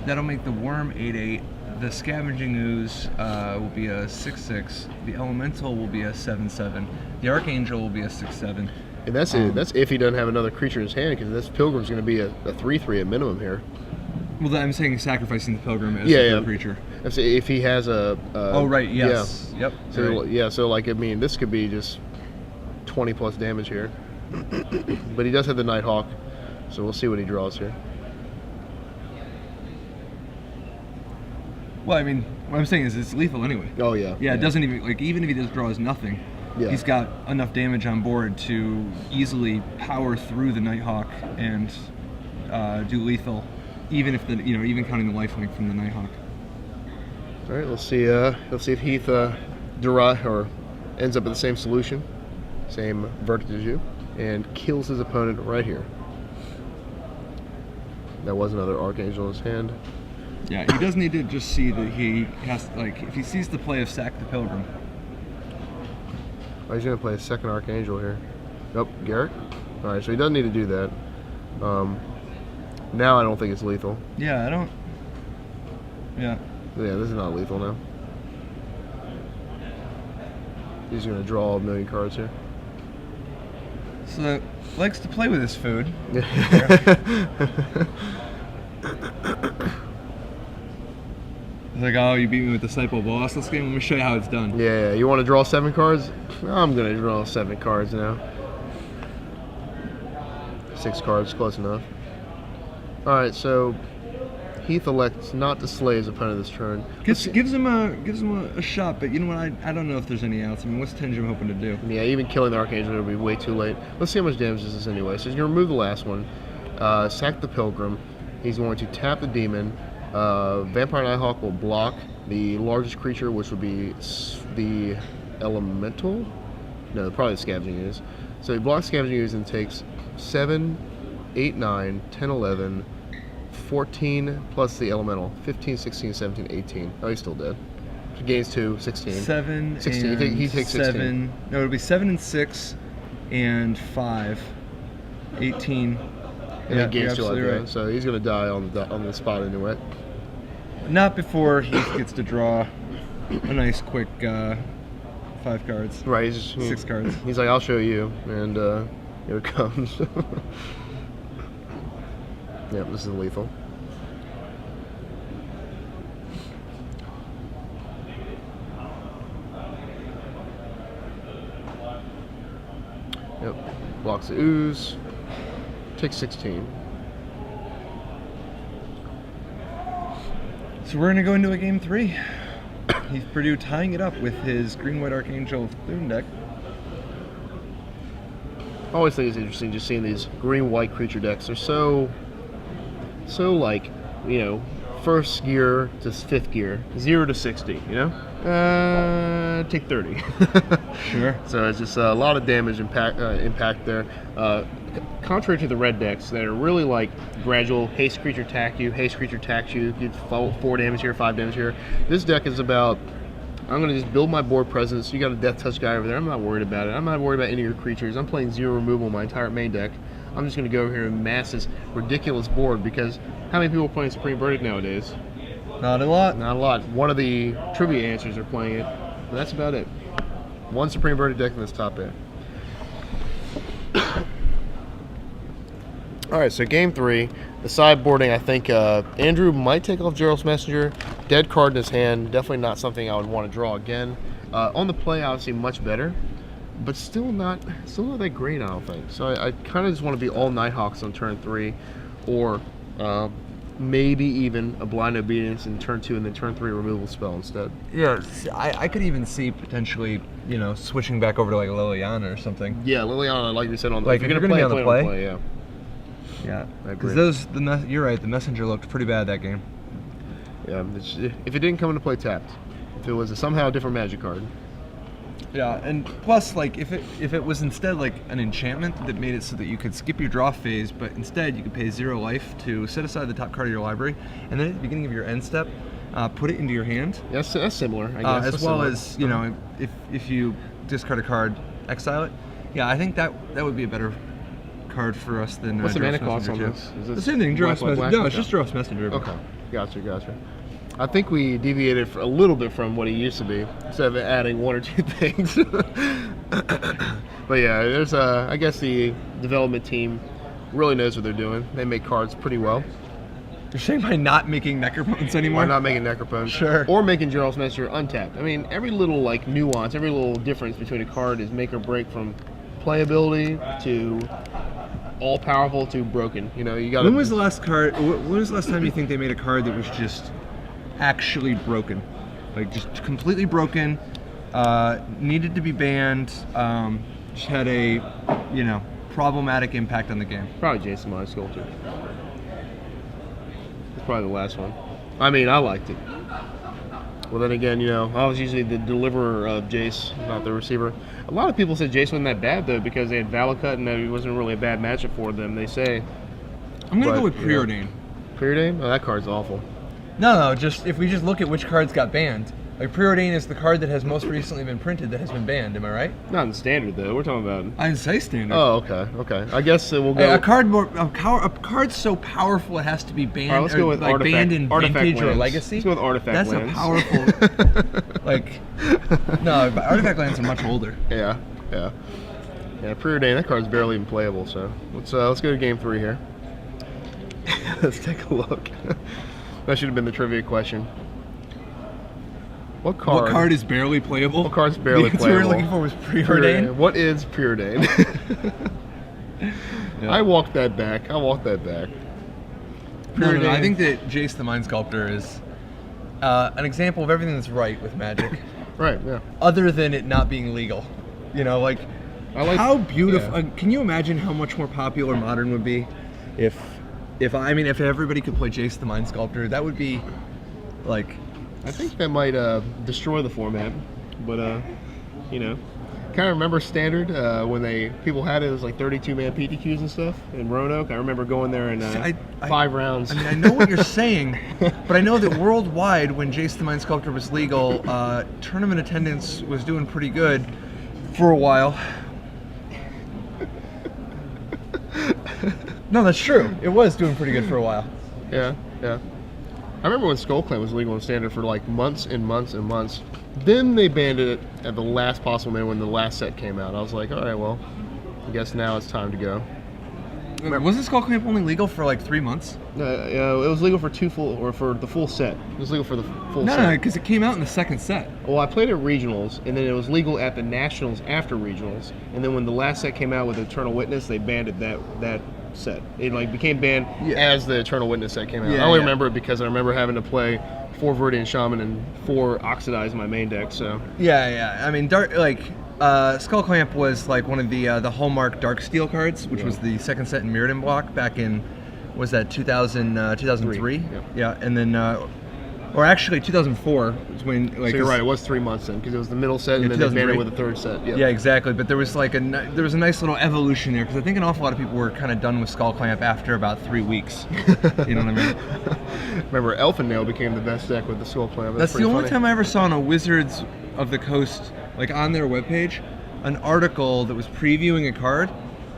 that'll make the Worm 8/8. The Scavenging Ooze will be a 6/6. The Elemental will be a 7/7. The Archangel will be a 6/7. And that's it. That's if he doesn't have another creature in his hand, because this Pilgrim's going to be a 3/3 at minimum here. Well, I'm saying sacrificing the Pilgrim as a creature. If he has a oh right, yes, yeah. Yep. So right. so like I mean, this could be just 20 plus damage here. But he does have the Nighthawk, so we'll see what he draws here. Well, I mean, what I'm saying is it's lethal anyway. Oh yeah. Yeah, it doesn't even even if he just draws nothing, he's got enough damage on board to easily power through the Nighthawk and do lethal. Even if even counting the lifelink from the Nighthawk. All right, let's see if Heath ends up with the same solution, same verdict as you, and kills his opponent right here. That was another Archangel in his hand. Yeah, he does need to just see that he has if he sees the play of sack the Pilgrim. Oh, he's gonna play a second Archangel here. Nope, Garrett. All right, so he doesn't need to do that. Now I don't think it's lethal. Yeah, I don't. Yeah. Yeah, this is not lethal now. He's gonna draw a million cards here. So likes to play with his food. It's like, oh, you beat me with the Disciple Boss. Let me show you how it's done. Yeah, you want to draw 7 cards? I'm gonna draw 7 cards now. 6 cards, close enough. Alright, so Heath elects not to slay his opponent this turn. Gives him a shot, but you know what? I don't know if there's any outs. I mean, what's Tenjum hoping to do? Yeah, even killing the Archangel would be way too late. Let's see how much damage this is anyway. So he's going to remove the last one, sack the Pilgrim. He's going to tap the Demon. Vampire Nighthawk will block the largest creature, which would be the Elemental. No, probably the Scavenging Ooze. So he blocks Scavenging Ooze and takes 7, 8, 9, 10, 11, 14 plus the elemental. 15, 16, 17, 18. Oh, he's still dead. He gains 2, 16. 7 16. and He takes 16. 7. No, it'll be 7 and 6 and 5. 18. And Yeah, he gains 2 absolutely life, right. so he's going to die on the spot anyway. Not before Heath gets to draw a nice quick 5 cards. Right, 6 cards. He's like, I'll show you, and here it comes. Yep, this is lethal. Yep, blocks the ooze, takes 16. So we're gonna go into a game 3. Heath Perdue tying it up with his Green-White Archangel Thune deck. I always think it's interesting just seeing these green-white creature decks. They're so like, you know, first gear to 5th gear, 0 to 60, you know? Take 30. Sure. So it's just a lot of damage impact there. Contrary to the red decks that are really like gradual, haste creature attack you, haste creature attacks you, you 4 damage here, 5 damage here. This deck is about, I'm going to just build my board presence. You got a death touch guy over there. I'm not worried about it. I'm not worried about any of your creatures. I'm playing 0 removal my entire main deck. I'm just going to go over here and mass this ridiculous board because how many people are playing Supreme Verdict nowadays? Not a lot. Not a lot. One of the trivia answers are playing it, but that's about it. One Supreme Verdict deck in this top 8. All right, so game 3, the sideboarding. I think Andrew might take off Gerald's Messenger. Dead card in his hand, definitely not something I would want to draw again. On the play, obviously much better, but still not that great, I don't think. So I kind of just want to be all Nighthawks on turn 3, or maybe even a Blind Obedience in turn 2 and then turn 3 removal spell instead. Yeah, I could even see potentially, you know, switching back over to like a Liliana or something. Yeah, Liliana, like you said, on the Like, if if you're you're gonna gonna play, be on the play, yeah. Yeah, I agree. because you're right. The messenger looked pretty bad that game. Yeah, if it didn't come into play tapped, if it was a somehow different Magic card. Yeah, and plus, like, if it was instead like an enchantment that made it so that you could skip your draw phase, but instead you could pay 0 life to set aside the top card of your library, and then at the beginning of your end step, put it into your hand. Yeah, that's similar, I guess. As That's well similar. as, you know, if you discard a card, exile it. Yeah, I think that would be a better card for us than What's the mana Giraffe's cost on Messenger, this? too. Is this The same thing, Giraffe's black, Messenger. No, it's okay. just Giraffe's Messenger. Okay, gotcha. I think we deviated a little bit from what it used to be, instead of adding 1 or 2 things. But yeah, there's I guess the development team really knows what they're doing. They make cards pretty well. You're saying by not making Necropotence anymore? Why not making Necropotence? Sure. Or making Gerald's Messenger untapped. I mean, every little like nuance, every little difference between a card is make or break, from playability to all powerful to broken. You know, you got. When was the last time you think they made a card that was just actually broken? Like, just completely broken, needed to be banned, just had a, you know, problematic impact on the game? Probably Jason Mind Sculptor. It's probably the last one. I mean, I liked it. Well, then again, you know, I was usually the deliverer of Jace, not the receiver. A lot of people said Jace wasn't that bad, though, because they had Valakut and it wasn't really a bad matchup for them, they say. I'm going to But, go with yeah. Preordain. Preordain? Oh, that card's awful. No, just if we just look at which cards got banned. Like, Preordain is the card that has most recently been printed that has been banned, am I right? Not in standard, though. We're talking about... I didn't say standard. Oh, okay. I guess we'll go... A card so powerful it has to be banned. All right, let's go with like artifact, banned in artifact Vintage or lands. Legacy. Let's go with artifact That's lands. a powerful. Like, no, but artifact lands are much older. Yeah. Preordain, that card's barely even playable. So let's go to game 3 here. Let's take a look. That should have been the trivia question. What card is barely playable? What card's barely the answer playable? we were looking for was Preordain. What is Preordain? Yeah. I walked that back. No, I think that Jace the Mind Sculptor is an example of everything that's right with Magic. Right. Yeah. Other than it not being legal. You know, like, how beautiful. yeah. Can you imagine how much more popular Modern would be if everybody could play Jace the Mind Sculptor? That would be, like... I think that might destroy the format, but you know, kind of remember Standard when people had it was like 32-man PTQs and stuff in Roanoke. I remember going there in 5 rounds. I mean, I know what you're saying, but I know that worldwide, when Jace the Mind Sculptor was legal, tournament attendance was doing pretty good for a while. No, that's true. It was doing pretty good for a while. Yeah. I remember when Skull Clan was legal in Standard for like months and months and months. Then they banned it at the last possible minute when the last set came out. I was like, all right, well, I guess now it's time to go. Wasn't Skull Clamp only legal for like 3 months? It was legal for for the full set. It was legal for the full set. No, because it came out in the second set. Well, I played at regionals, and then it was legal at the nationals after regionals. And then when the last set came out with Eternal Witness, they banned it that set. It like became banned as the Eternal Witness set came out. I only remember it because I remember having to play 4 Viridian Shaman and 4 Oxidize in my main deck. So I mean, Skull Clamp was like one of the hallmark Dark Steel cards, which was the second set in Mirrodin block back in, was that 2003? Yeah, and then, or actually 2004 was when like. So you're right, it was 3 months then because it was the middle set and then they banned it with the third set. Yeah, exactly. But there was like a nice little evolution there because I think an awful lot of people were kind of done with Skull Clamp after about 3 weeks. You know what I mean? Remember, Elfin Nail became the best deck with the Skull Clamp. That's the only time I ever saw on a Wizards of the Coast, like on their webpage, an article that was previewing a card,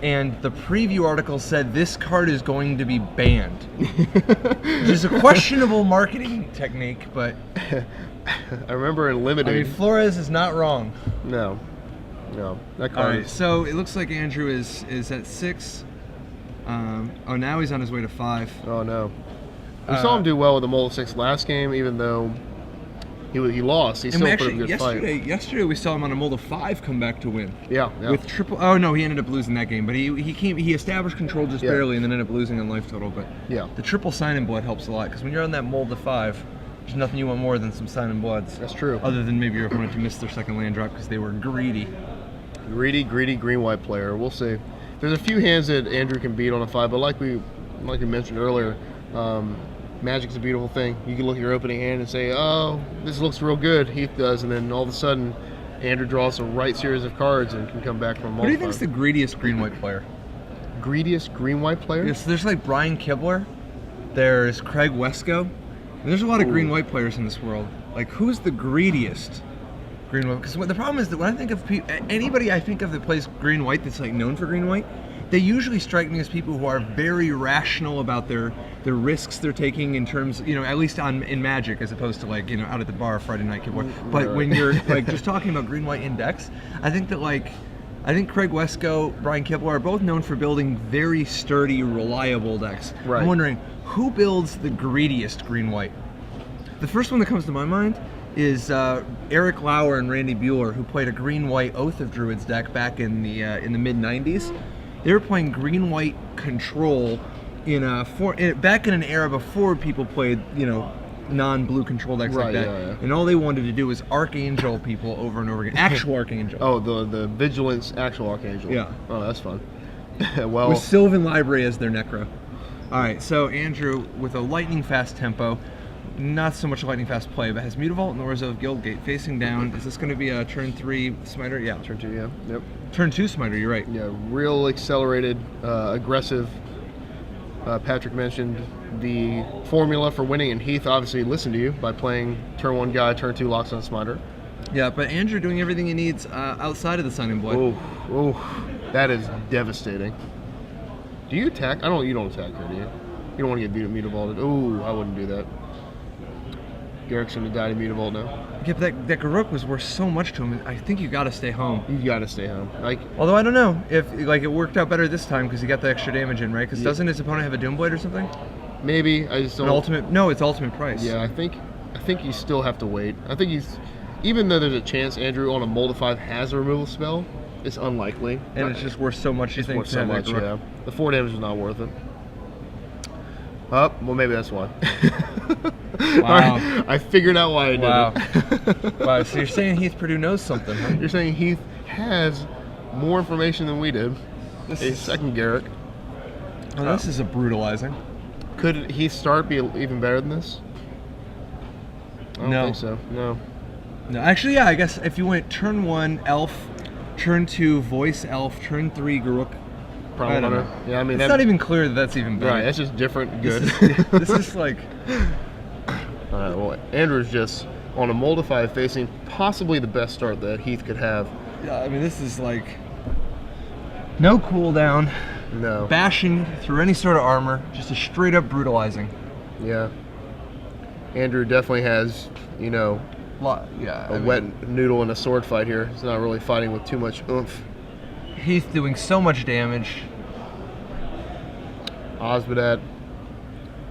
and the preview article said this card is going to be banned. Which is a questionable marketing technique, but I remember in Limited. I mean, Flores is not wrong. No, that card. All right, so it looks like Andrew is at 6. Now he's on his way to 5. Oh no, we saw him do well with the Mold 6 last game, even though he lost. He still put up a good fight. Yesterday we saw him on a mold of 5 come back to win. Yeah. With triple. Oh no, he ended up losing that game, but he established control just barely, and then ended up losing on life total. But the triple sign in blood helps a lot because when you're on that mold of 5, there's nothing you want more than some sign in bloods. That's true. Other than maybe your opponent to miss their second land drop because they were greedy. Greedy green-white player. We'll see. There's a few hands that Andrew can beat on a 5, but like we mentioned earlier. Magic's a beautiful thing. You can look at your opening hand and say, oh, this looks real good. Heath does, and then all of a sudden, Andrew draws the right series of cards and can come back from a What do you think is the greediest green-white player? Greediest green-white player? Yes, there's like Brian Kibler. There's Craig Wesco. There's a lot of green-white players in this world. Like, who's the greediest green-white? Because the problem is that when I think of anybody I think of that plays green-white that's like known for green-white, they usually strike me as people who are very rational about their risks they're taking in terms, at least in Magic, as opposed to like, out at the bar Friday night. But when you're like just talking about green-white index, I think Craig Wesco, Brian Kibler are both known for building very sturdy, reliable decks. Right. I'm wondering, who builds the greediest green-white? The first one that comes to my mind is Eric Lauer and Randy Bueller, who played a green-white Oath of Druids deck back in the mid-90s. They were playing green-white control back in an era before people played, non-blue control decks like that. Yeah. And all they wanted to do was Archangel people over and over again. Actual Archangel. Oh, the Vigilance actual Archangel. Yeah. Oh, that's fun. Well, with Sylvan Library as their Necro. All right, so Andrew, with a lightning-fast tempo, not so much lightning fast play, but has Mutavault and Orzhov Guildgate facing down. Is this going to be a turn 3 Smiter? Yeah. Turn 2, yeah. Yep. Turn 2 Smiter, you're right. Yeah, real accelerated, aggressive. Patrick mentioned the formula for winning, and Heath obviously listened to you by playing turn 1 guy, turn 2 locks on Smiter. Yeah, but Andrew doing everything he needs outside of the Sign in Blood. Oh, that is devastating. Do you attack? You don't attack her, do you? You don't want to get Mutavaulted. Oh, I wouldn't do that. Garrick's gonna die to Mutavault now. Yeah, but that Garruk was worth so much to him. I think you got to stay home. You got to stay home. Although I don't know if it worked out better this time because he got the extra damage in, right? Because doesn't his opponent have a Doomblade or something? Maybe. I just don't. It's ultimate price. Yeah, I think you still have to wait. I think even though there's a chance Andrew on a mold of 5 has a removal spell, it's unlikely. And it's just worth so much. It's worth so much. Yeah. The 4 damage is not worth it. Oh, well, maybe that's why. Wow. Right, I figured out why I did it. Wow, so you're saying Heath Perdue knows something, huh? You're saying Heath has more information than we did. Second Garrick. Oh, this is a brutalizing. Could Heath start be even better than this? I don't think so. No. Actually, yeah, I guess if you went turn 1 Elf, turn 2, Voice Elf, turn 3, Garuk. Primal I don't Hunter. know. Yeah, I mean, It's not even clear that that's even better. right. That's just different. Good. This is like. All right. Well, Andrew's just on a Moldify facing possibly the best start that Heath could have. Yeah, I mean, this is like. No cooldown. No. Bashing through any sort of armor. Just a straight up brutalizing. Yeah. Andrew definitely has, you know, Yeah, wet noodle in a sword fight here. He's not really fighting with too much oomph. Heath doing so much damage. Obzidat.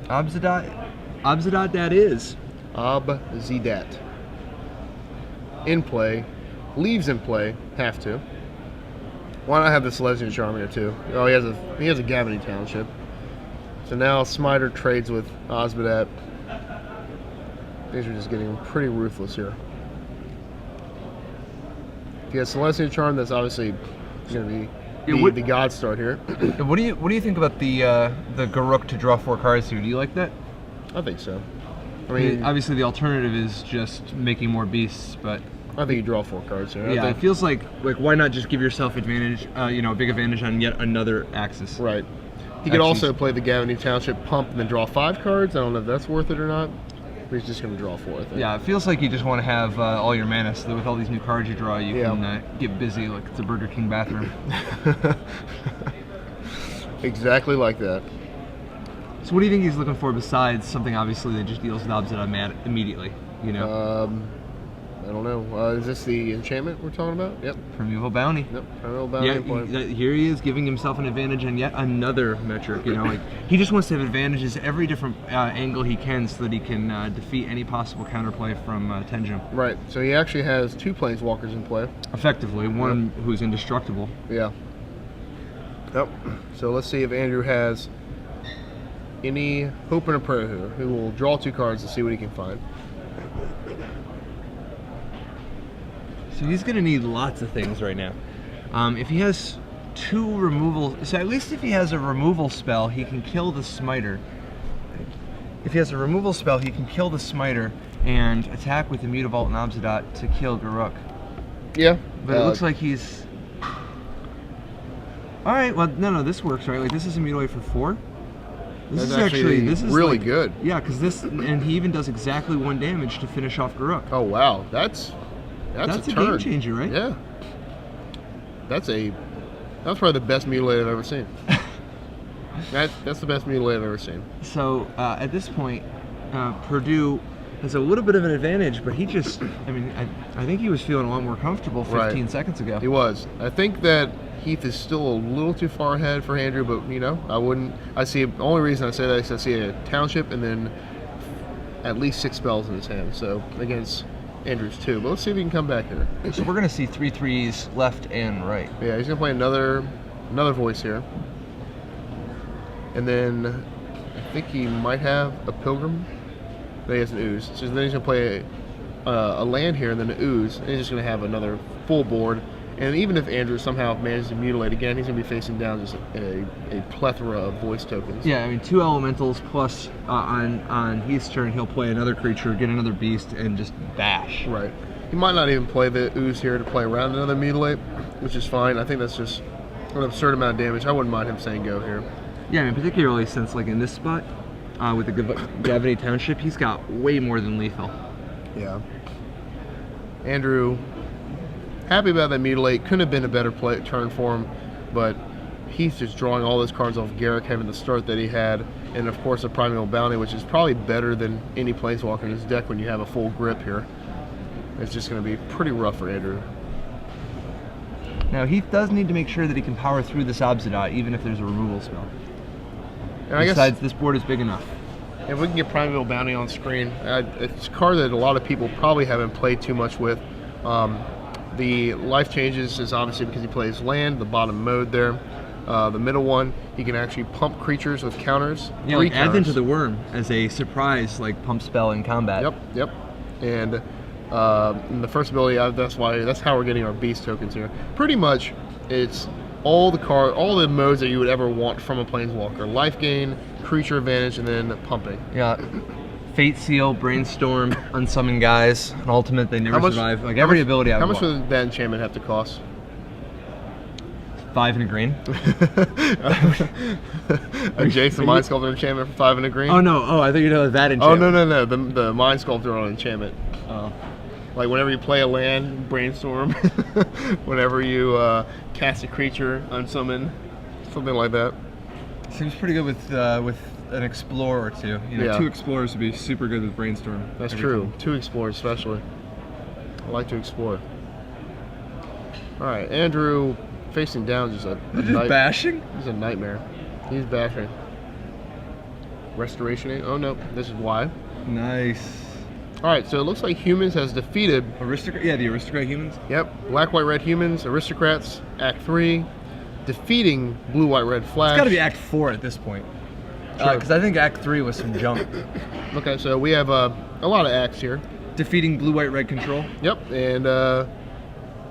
Obzidat that is. Obzidat. In play. Leaves in play. Have to. Why not have the Celestial Charm here too? Oh, he has a Gavany Township. So now Smiter trades with Obzidat. These are just getting pretty ruthless here. If you have Celestial Charm, that's obviously going to be the God start here. What do you think about the Garuk to draw 4 cards here? Do you like that? I think so. I I mean, obviously the alternative is just making more beasts, but I think you draw 4 cards here. yeah, it feels like why not just give yourself advantage, a big advantage on yet another axis. Right. He could also play the Gavany Township pump and then draw 5 cards. I don't know if that's worth it or not. But he's just going to draw 4, I think. Yeah, it feels like you just want to have all your mana, so that with all these new cards you draw, you can get busy like it's a Burger King bathroom. Exactly like that. So what do you think he's looking for besides something obviously that just deals with Obzidat immediately? You know. I don't know. Is this the enchantment we're talking about? Yep. Primeval Bounty. Yep. Primeval Bounty. Yeah, here he is giving himself an advantage on yet another metric. You know, like he just wants to have advantages every different angle he can, so that he can defeat any possible counterplay from Tenjum. Right. So he actually has 2 planeswalkers in play. Effectively, one who's indestructible. Yeah. Yep. So let's see if Andrew has any hope and a prayer here. Who will draw 2 cards to see what he can find. So he's going to need lots of things right now. If he has 2 removal, so at least if he has a removal spell, he can kill the Smiter. If he has a removal spell, he can kill the Smiter and attack with the Mutavault and Obzidat to kill Garuk. Yeah. But it looks like he's... Alright, well, no, this works, right? Like, this is a mutilate for 4? This is actually really good. Yeah, because this, and he even does exactly 1 damage to finish off Garuk. Oh, wow. That's a game changer, right? Yeah. That's probably the best mutilate I've ever seen. That's the best mutilate I've ever seen. So at this point, Perdue has a little bit of an advantage, but he just, I think he was feeling a lot more comfortable 15 seconds ago. He was. I think that Heath is still a little too far ahead for Andrew, but the only reason I say that is I see a Township and then at least 6 spells in his hand. So against Andrew's 2, but let's see if he can come back here. So we're going to see 3 threes left and right. Yeah, he's going to play another voice here. And then I think he might have a Pilgrim. Then he has an Ooze. So then he's going to play a land here and then an Ooze. And he's just going to have another full board. And even if Andrew somehow manages to mutilate again, he's going to be facing down just a plethora of voice tokens. Yeah, 2 elementals plus on Heath's turn, he'll play another creature, get another beast, and just bash. Right. He might not even play the Ooze here to play around another mutilate, which is fine. I think that's just an absurd amount of damage. I wouldn't mind him saying go here. Yeah, particularly since, like, in this spot, with the Gavany Township, he's got way more than lethal. Yeah. Andrew... happy about that mutilate. Couldn't have been a better turn for him, but he's just drawing all those cards off Garruk, having the start that he had, and of course a Primeval Bounty, which is probably better than any Planeswalker in his deck when you have a full grip here. It's just going to be pretty rough for Andrew. Now Heath does need to make sure that he can power through this Obzidat, even if there's a removal spell. And besides, this board is big enough. If we can get Primeval Bounty on screen, it's a card that a lot of people probably haven't played too much with. The life changes is obviously because he plays land, the bottom mode there. The middle one, he can actually pump creatures with counters. Yeah, like add them to the Worm as a surprise, like pump spell in combat. Yep. And in the first ability, that's how we're getting our beast tokens here. Pretty much, it's all the modes that you would ever want from a Planeswalker: life gain, creature advantage, and then pumping. Yeah. Fate Seal, Brainstorm, Unsummon Guys, an ultimate they never survive. Like every ability I How want. much would that enchantment have to cost? 5 and a green. A Jason Mind Sculptor enchantment for 5 and a green. Oh no! Oh, I thought you know that Oh enchantment. no. The Mind Sculptor on enchantment. Oh. Like whenever you play a land, brainstorm. Whenever you cast a creature, unsummon, something like that. Seems pretty good with an explorer or two. You know, Yeah. 2 explorers would be super good with brainstorm. That's every true. time. 2 explorers especially. I like to explore. All right, Andrew facing down just a Just bashing? He's a nightmare. He's bashing. Restoration 8. Oh no, this is why. Nice. All right, so it looks like humans has defeated. Aristocrat. Yeah, the aristocrat humans. Yep, black, white, red humans, aristocrats, Act 3, defeating blue, white, red flash. It's got to be Act 4 at this point. Sure. Because I think Act 3 was some junk. Okay, so we have a lot of acts here. Defeating blue, white, red control. Yep, and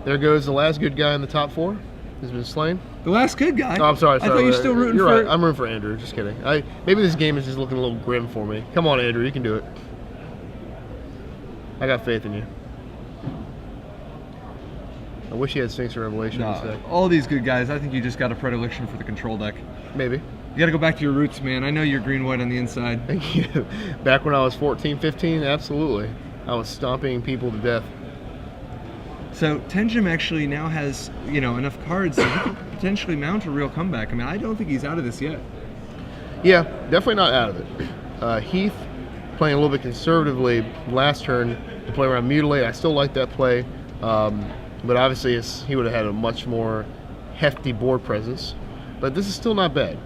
there goes the last good guy in the top 4. Has been slain. The last good guy. Oh, I'm sorry. I thought you were still rooting You're for. right. I'm rooting for Andrew. Just kidding. Maybe this game is just looking a little grim for me. Come on, Andrew. You can do it. I got faith in you. I wish he had Sphinx or Revelation instead. All these good guys. I think you just got a predilection for the control deck. Maybe. You got to go back to your roots, man. I know you're green-white on the inside. Thank you. Back when I was 14, 15, absolutely. I was stomping people to death. So Tenjum actually now has, enough cards that he could potentially mount a real comeback. I mean, I don't think he's out of this yet. Yeah, definitely not out of it. Heath playing a little bit conservatively last turn to play around Mutilate. I still like that play, but obviously he would have had a much more hefty board presence. But this is still not bad.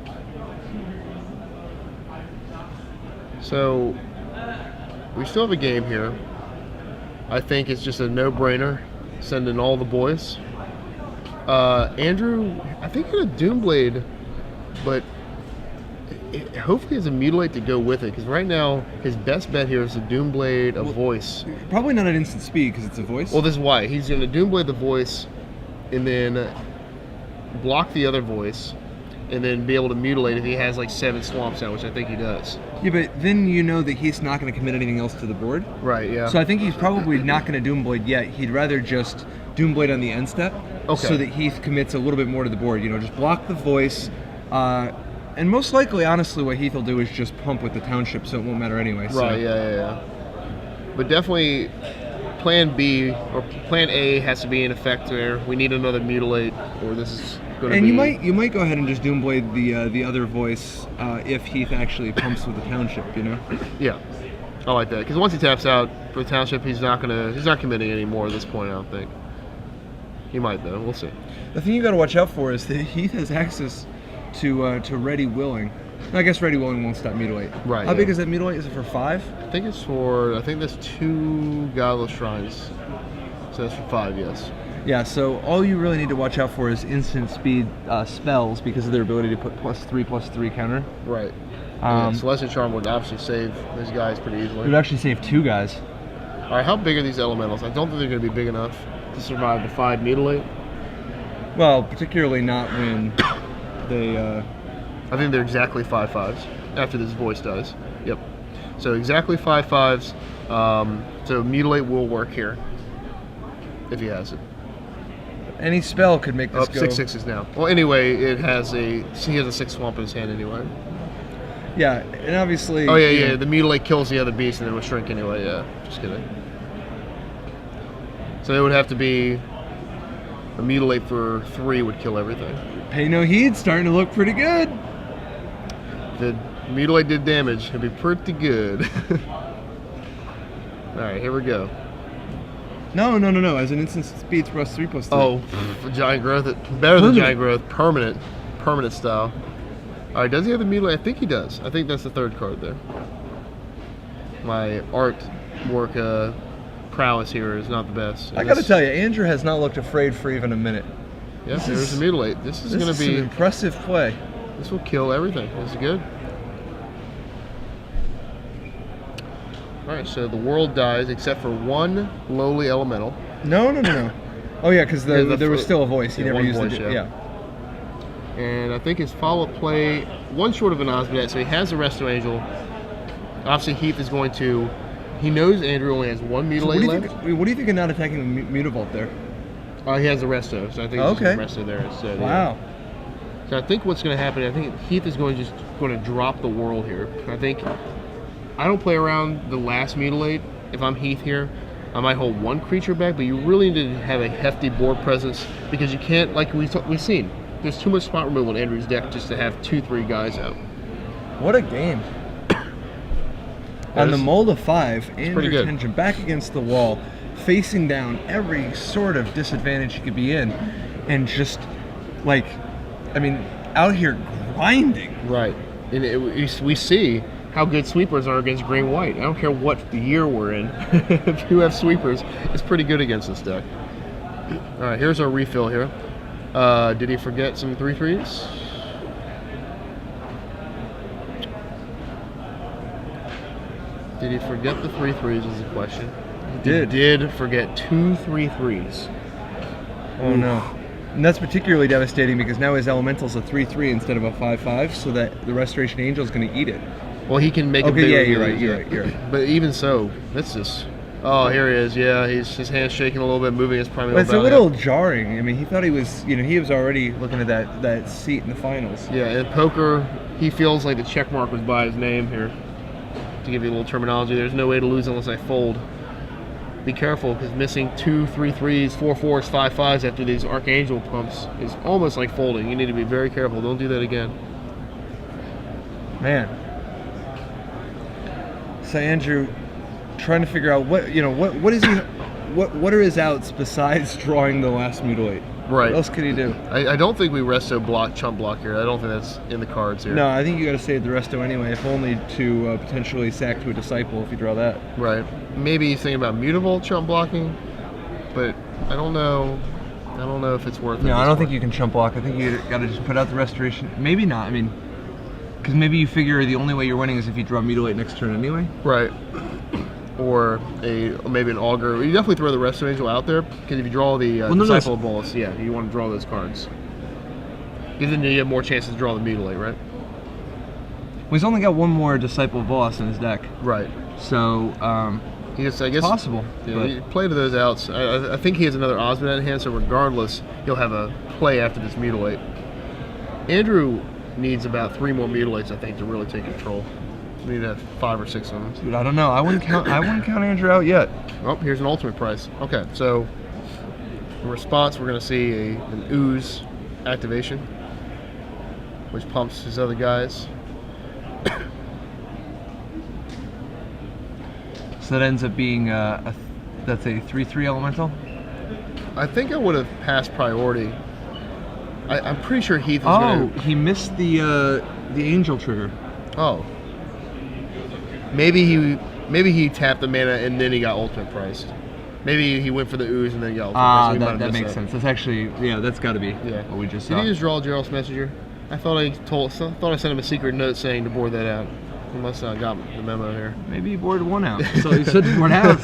So we still have a game here. I think it's just a no-brainer. Send in all the boys. Andrew, I think he had a Doomblade, but hopefully it's a Mutilate to go with it, because right now his best bet here is a Doomblade, Voice. Probably not at instant speed because it's a voice. Well, this is why. He's going to Doomblade the Voice and then block the other voice and then be able to Mutilate if he has like 7 swamps out, which I think he does. Yeah, but then you know that he's not going to commit anything else to the board. Right, yeah. So I think he's probably not going to Doomblade yet. He'd rather just Doomblade on the end step, so that Heath commits a little bit more to the board. Just block the voice. And most likely, honestly, what Heath will do is just pump with the township, so it won't matter anyway. So. Right, yeah. But definitely plan B or plan A has to be in effect there. We need another Mutilate, or this is going to be... And you might go ahead and just Doomblade the other voice if Heath actually pumps with the township, Yeah, I like that, because once he taps out for the township, he's not committing anymore at this point, I don't think. He might though. We'll see. The thing you got to watch out for is that Heath has access to Ready Willing. I guess Ready Willing won't stop Mutilate. Right. How big is that Mutilate? Is it for 5? I think there's 2 Godless Shrines. So that's for 5, yes. Yeah, so all you really need to watch out for is instant speed spells because of their ability to put +3/+3 counter. Right. Celestial Charm would obviously save these guys pretty It easily. would actually save 2 guys. Alright, how big are these elementals? I don't think they're going to be big enough to survive the 5 Mutilate. Well, particularly not when they... I think they're exactly 5/5s after this voice does. Yep. So exactly 5/5s. So Mutilate will work here if he has it. Any spell could make this go... 6/6s now. Well, anyway, he has a 6 swamp in his hand anyway. Yeah, and obviously... Oh, yeah. The Mutilate kills the other beast and it will shrink anyway, yeah. Just kidding. So it would have to be a Mutilate for 3 would kill everything. Pay no heed, starting to look pretty good. If the Mutilate did damage, it'd be pretty good. Alright, here we go. No. As an instant speed +3/+3. Oh, Giant Growth. Better than Giant Growth. Permanent style. Alright, does he have the Mutilate? I think he does. I think that's the 3rd card there. My artwork prowess here is not the best. I gotta tell you, Andrew has not looked afraid for even a minute. Yeah, there's a Mutilate. This is going to be an impressive play. This will kill everything. This is good. Alright, so the world dies except for 1 lowly elemental. No. Oh yeah, because there was still a voice. He Yeah, never one used voice, it. Yeah. And I think his follow-up play, 1 short of an Osmodet, so he has the Resto Angel. Obviously, Heath is going to... He knows Andrew only has 1 Mutilate left. What do you think of not attacking the Mutavault there? He has the resto, so I think it's just the resto there instead. Wow. Yeah. So I think what's going to happen, I think Heath is going to drop the world here. I don't play around the last mutilate. If I'm Heath here, I might hold one creature back, but you really need to have a hefty board presence because you can't, like we've seen, there's too much spot removal in Andrew's deck just to have 2-3 guys out. What a game. On the mold of 5, Andrew Tenjum back against the wall, facing down every sort of disadvantage he could be in, and just, like, I mean, out here grinding. Right. And we see how good sweepers are against green-white. I don't care what year we're in. If you have sweepers, it's pretty good against this deck. All right, here's our refill here. Did he forget some 3/3s? Did he forget the 3/3 is the question. He did forget 2 3/3s. Oh no. And that's particularly devastating because now his elemental's a 3/3 instead of a 5/5, so that the Restoration Angel is going to eat it. Well, he can make a bigger. Yeah, you're right. But even so, that's just. Oh, here he is. Yeah, his hand's shaking a little bit, moving his primeval. It's a little jarring. I mean, he thought he was, he was already looking at that seat in the finals. Yeah, in poker, he feels like the check mark was by his name here. To give you a little terminology, there's no way to lose unless I fold. Be careful, because missing 2 3/3s, 4 4s, 5 5s after these Archangel pumps is almost like folding. You need to be very careful. Don't do that again. Man. So Andrew, trying to figure out what is he, what are his outs besides drawing the last mutilate? Right. What else can he do? I don't think we resto chump block here. I don't think that's in the cards here. No, I think you got to save the resto anyway, if only to potentially sack to a disciple if you draw that. Right. Maybe he's thinking about mutable chump blocking, but I don't know. I don't know if it's worth it. No, I don't think you can chump block. I think you got to just put out the restoration. Maybe not. I mean, because maybe you figure the only way you're winning is if you draw mutilate next turn anyway. Right. Or maybe an augur. You definitely throw the Resto Angel out there because if you draw the Disciple of Bolus, yeah, you want to draw those cards. Because then you have more chances to draw the mutilate, right? Well, he's only got one more Disciple of Bolus in his deck. Right. So, I guess possible. Yeah, he played to those outs. I think he has another Osmond in hand, so regardless, he'll have a play after this mutilate. Andrew needs about 3 more mutilates, I think, to really take control. We need to have 5 or 6 of them. Dude, I don't know. I wouldn't count Andrew out yet. Oh, here's an ultimate price. Okay, so in response, we're going to see an ooze activation, which pumps his other guys. So that ends up being that's a 3/3 elemental. I think I would have passed priority. I'm pretty sure Heath was going to. He missed the angel trigger. Oh. Maybe he tapped the mana and then he got ultimate priced. Maybe he went for the ooze and then got ultimate priced. That makes sense. That's actually, that's got to be what we just saw. Did he just draw Gerald's Messenger? I thought I sent him a secret note saying to board that out. He must not got the memo here. Maybe he boarded 1 out. So he said board out.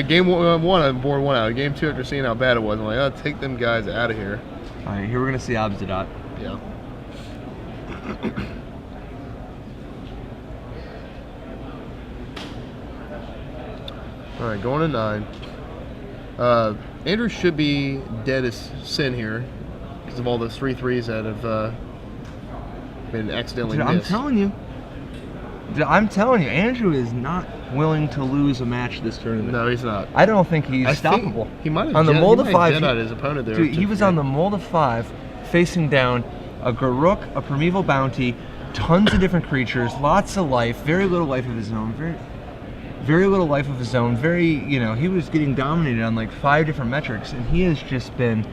Game 1, I boarded 1 out. Game 2, after seeing how bad it was, I'm like, oh, take them guys out of here. All right, here we're going to see Abzadat. Yeah. All right, going to 9. Andrew should be dead as sin here because of all those 3/3s that have been accidentally missed. I'm telling you, Andrew is not willing to lose a match this tournament. No, he's not. I don't think he's stoppable. He might have on the mold of 5. His opponent there. Dude, he was on the mold of 5, facing down a Garruk, a Primeval Bounty, tons of different creatures, lots of life, very little life of his own, very little life of his own. He was getting dominated on like 5 different metrics, and he has just been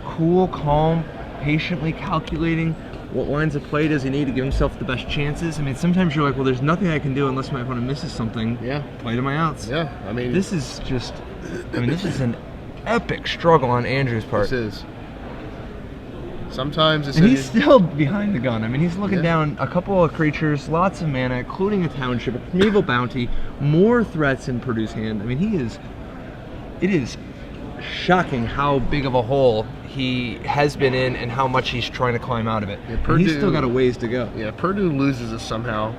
cool, calm, patiently calculating what lines of play does he need to give himself the best chances. I mean, sometimes you're like, well, there's nothing I can do unless my opponent misses something. Yeah. Play to my outs. Yeah, I mean, this is an epic struggle on Andrew's part. This is. Sometimes and he's still behind the gun. I mean, he's looking down a couple of creatures, lots of mana, including a township, a Primeval Bounty, more threats in Perdue's hand. I mean, it is shocking how big of a hole he has been in and how much he's trying to climb out of it. Yeah, Perdue, he's still got a ways to go. Yeah, Perdue loses us somehow.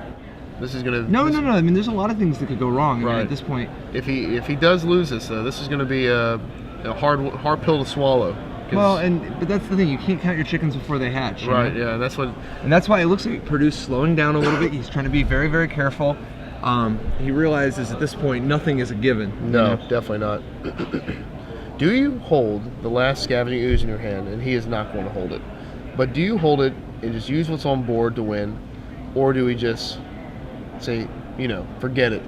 This is gonna. No. I mean, there's a lot of things that could go wrong. I mean, at this point. If he does lose this, though, this is gonna be a hard pill to swallow. Well, but that's the thing. You can't count your chickens before they hatch. Right. You know? Yeah. That's what. And that's why it looks like Perdue's slowing down a little bit. He's trying to be very, very careful. He realizes at this point nothing is a given. No, definitely not. Do you hold the last scavenging ooze in your hand, and he is not going to hold it, but do you hold it and just use what's on board to win, or do we just say, forget it,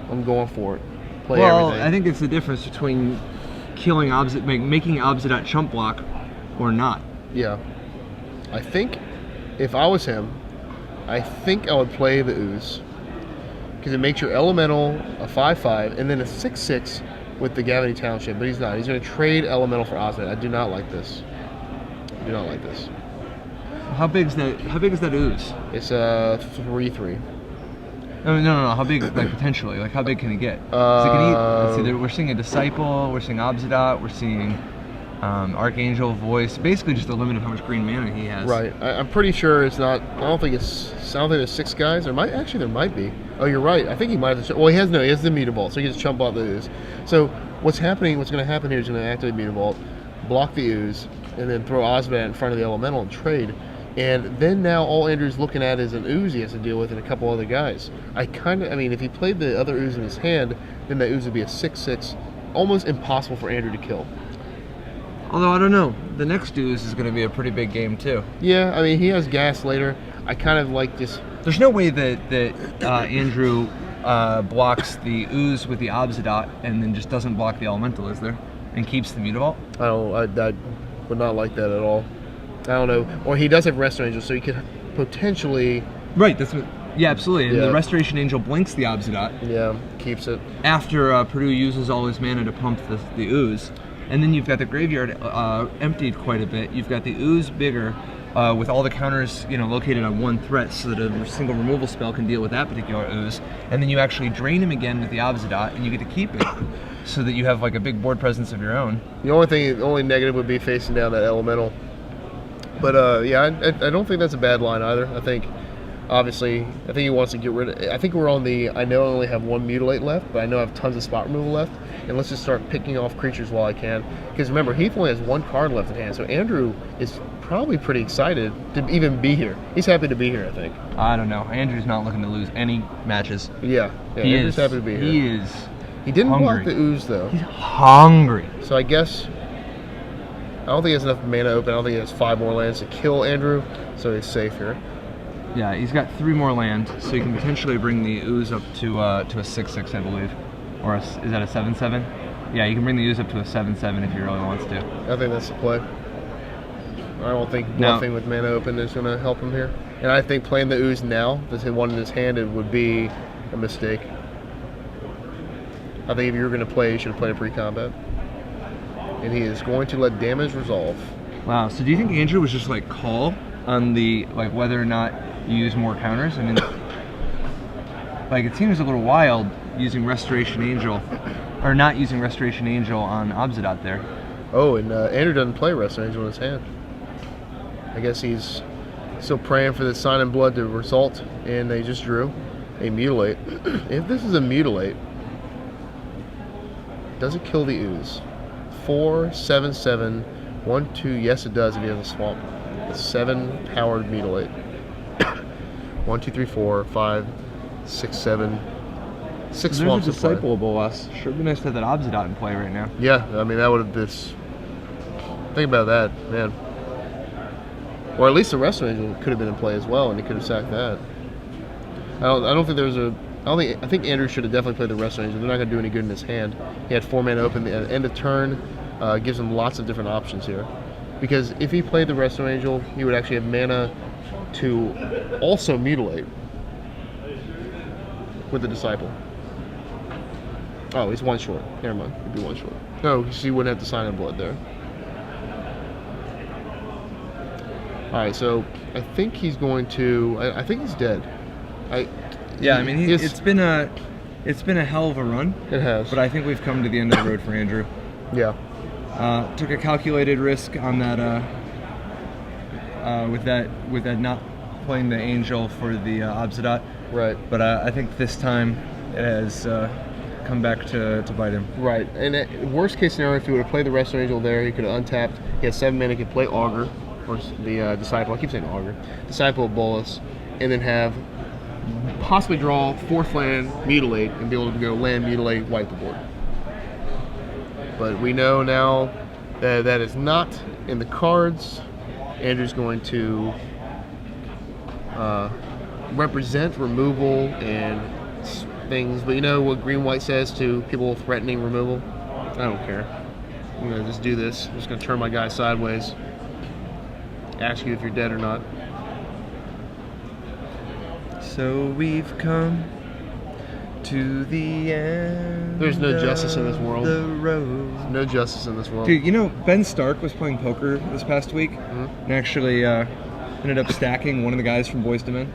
I'm going for it, play everything? I think it's the difference between killing making Obsidat chump block or not. Yeah. I think if I was him, I think I would play the ooze, because it makes your elemental a 5/5 and then a 6/6 with the Gavany Township, but he's not. He's going to trade elemental for Osmond. I do not like this. I do not like this. How big is that ooze? It's a 3/3. No. How big, like potentially? Like how big can it get? So it can eat. Let's see. We're seeing a Disciple. We're seeing Obsidat. We're seeing Archangel, Voice. Basically, just the limit of how much green mana he has. Right. I'm pretty sure it's not. I don't think there's 6 guys. There might be. Oh, you're right. I think he might have. Well, he has the Mutavault, so he gets chump out the ooze. So what's going to happen here is going to activate Mutavault, block the ooze, and then throw Osmond in front of the elemental and trade. And then now all Andrew's looking at is an ooze he has to deal with and a couple other guys. If he played the other ooze in his hand, then that ooze would be a 6/6, almost impossible for Andrew to kill. Although I don't know, the next ooze is going to be a pretty big game too. Yeah, he has gas later. I kind of like just. There's no way that Andrew blocks the ooze with the Obsidat and then just doesn't block the elemental, is there? And keeps the Mutavault? I would not like that at all. I don't know. Or he does have Restoration Angel, so he could potentially. Right. Yeah, absolutely. And Yeah. the Restoration Angel blinks the Obsidat. Yeah, keeps it. After Perdue uses all his mana to pump the ooze. And then you've got the graveyard emptied quite a bit. You've got the ooze bigger with all the counters located on one threat so that a single removal spell can deal with that particular ooze. And then you actually drain him again with the Obsidat and you get to keep it so that you have like a big board presence of your own. The only negative would be facing down that elemental. But I don't think that's a bad line either. I think he wants to get rid of. I think we're on the. I know I only have 1 Mutilate left, but I know I have tons of spot removal left. And let's just start picking off creatures while I can. Because remember, Heath only has 1 card left in hand, so Andrew is probably pretty excited to even be here. He's happy to be here, I think. I don't know. Andrew's not looking to lose any matches. Yeah, Andrew's happy to be here. He didn't hungry. block the ooze though. He's hungry. So I guess. I don't think he has enough mana open. I don't think he has 5 more lands to kill Andrew, so he's safe here. Yeah, he's got 3 more land, so he can potentially bring the ooze up to a 6/6, I believe. Or is that a 7/7? Yeah, you can bring the ooze up to a 7/7 if he really wants to. I think that's the play. I don't think bluffing with mana open is going to help him here. And I think playing the ooze now, the one in his hand, it would be a mistake. I think if you were going to play, you should have played a pre-combat. And he is going to let damage resolve. Wow, so do you think Andrew was just like call on the whether or not you use more counters? I mean, it seems a little wild using Restoration Angel, or not using Restoration Angel on Obsidat there. Oh, and Andrew doesn't play Restoration Angel in his hand. I guess he's still praying for the Sign in Blood to result, and they just drew a Mutilate. If this is a Mutilate, does it kill the ooze? 4, 7, 7, 1, 2. Yes, it does if he has a swamp. A 7 powered Mutilate. 1, 2, 3, 4, 5, 6, 7. 6 swamps. There's a Disciple Bolas. Sure would be nice to have that Obsidat in play right now. Yeah, that would have this. Think about that, man. Or at least the Restoration Angel could have been in play as well, and he could have sacked that. I don't think there's a. I think Andrew should have definitely played the Restoration Angel. They're not going to do any good in his hand. He had 4 mana open at the end of turn. Gives him lots of different options here. Because if he played the Restoration Angel, he would actually have mana to also Mutilate with the Disciple. Oh, he's 1 short. Never mind. He'd be 1 short. No, because he wouldn't have to Sign in Blood there. Alright, so I think he's going to. I think he's dead. Yeah, I mean, it's been a hell of a run. It has. But I think we've come to the end of the road for Andrew. Yeah. Took a calculated risk on that with that not playing the Angel for the Obsidat. Right. But I think this time it has come back to bite him. Right. And worst case scenario, if he would have played the Restoration Angel there, he could have untapped. He had 7 mana. He could play Augur, or the Disciple. I keep saying Augur. Disciple of Bolus, and then have possibly draw 4th land, Mutilate, and be able to go land, Mutilate, wipe the board. But we know now that that is not in the cards. Andrew's going to represent removal and things, but you know what green-white says to people threatening removal? I don't care. I'm going to just do this. I'm just going to turn my guy sideways, ask you if you're dead or not. So we've come to the end. There's no justice in this world. The road. No justice in this world. Dude, you know, Ben Stark was playing poker this past week and actually ended up stacking one of the guys from Boyz II Men.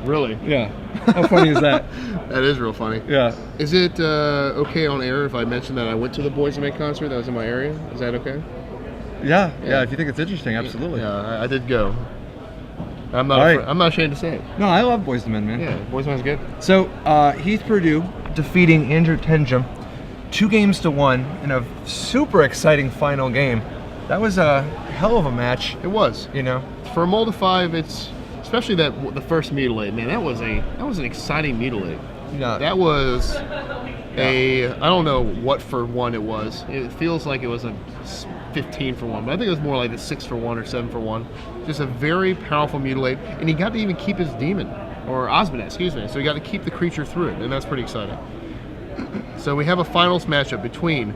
Really? Yeah. How funny is that? That is real funny. Yeah. Is it okay on air if I mention that I went to the Boyz II Men concert that was in my area? Is that okay? Yeah. If you think it's interesting, absolutely. Yeah, I did go. I'm not. I'm not ashamed to say it. No, I love Boyz II Men, man. Yeah, Boyz II Men's good. So Heath Perdue defeating Andrew Tenjum 2-1 in a super exciting final game. That was a hell of a match. It was. You know, for a mold of 5, it's especially the first Mutilate. Man, that was an exciting Mutilate. Yeah. That was I don't know what for 1 it was. It feels like it was a 15 for 1, but I think it was more like a 6 for 1 or 7 for 1. Just a very powerful Mutilate, and he got to even keep his demon, or Osmonet, excuse me. So he got to keep the creature through it, and that's pretty exciting. So we have a finals matchup between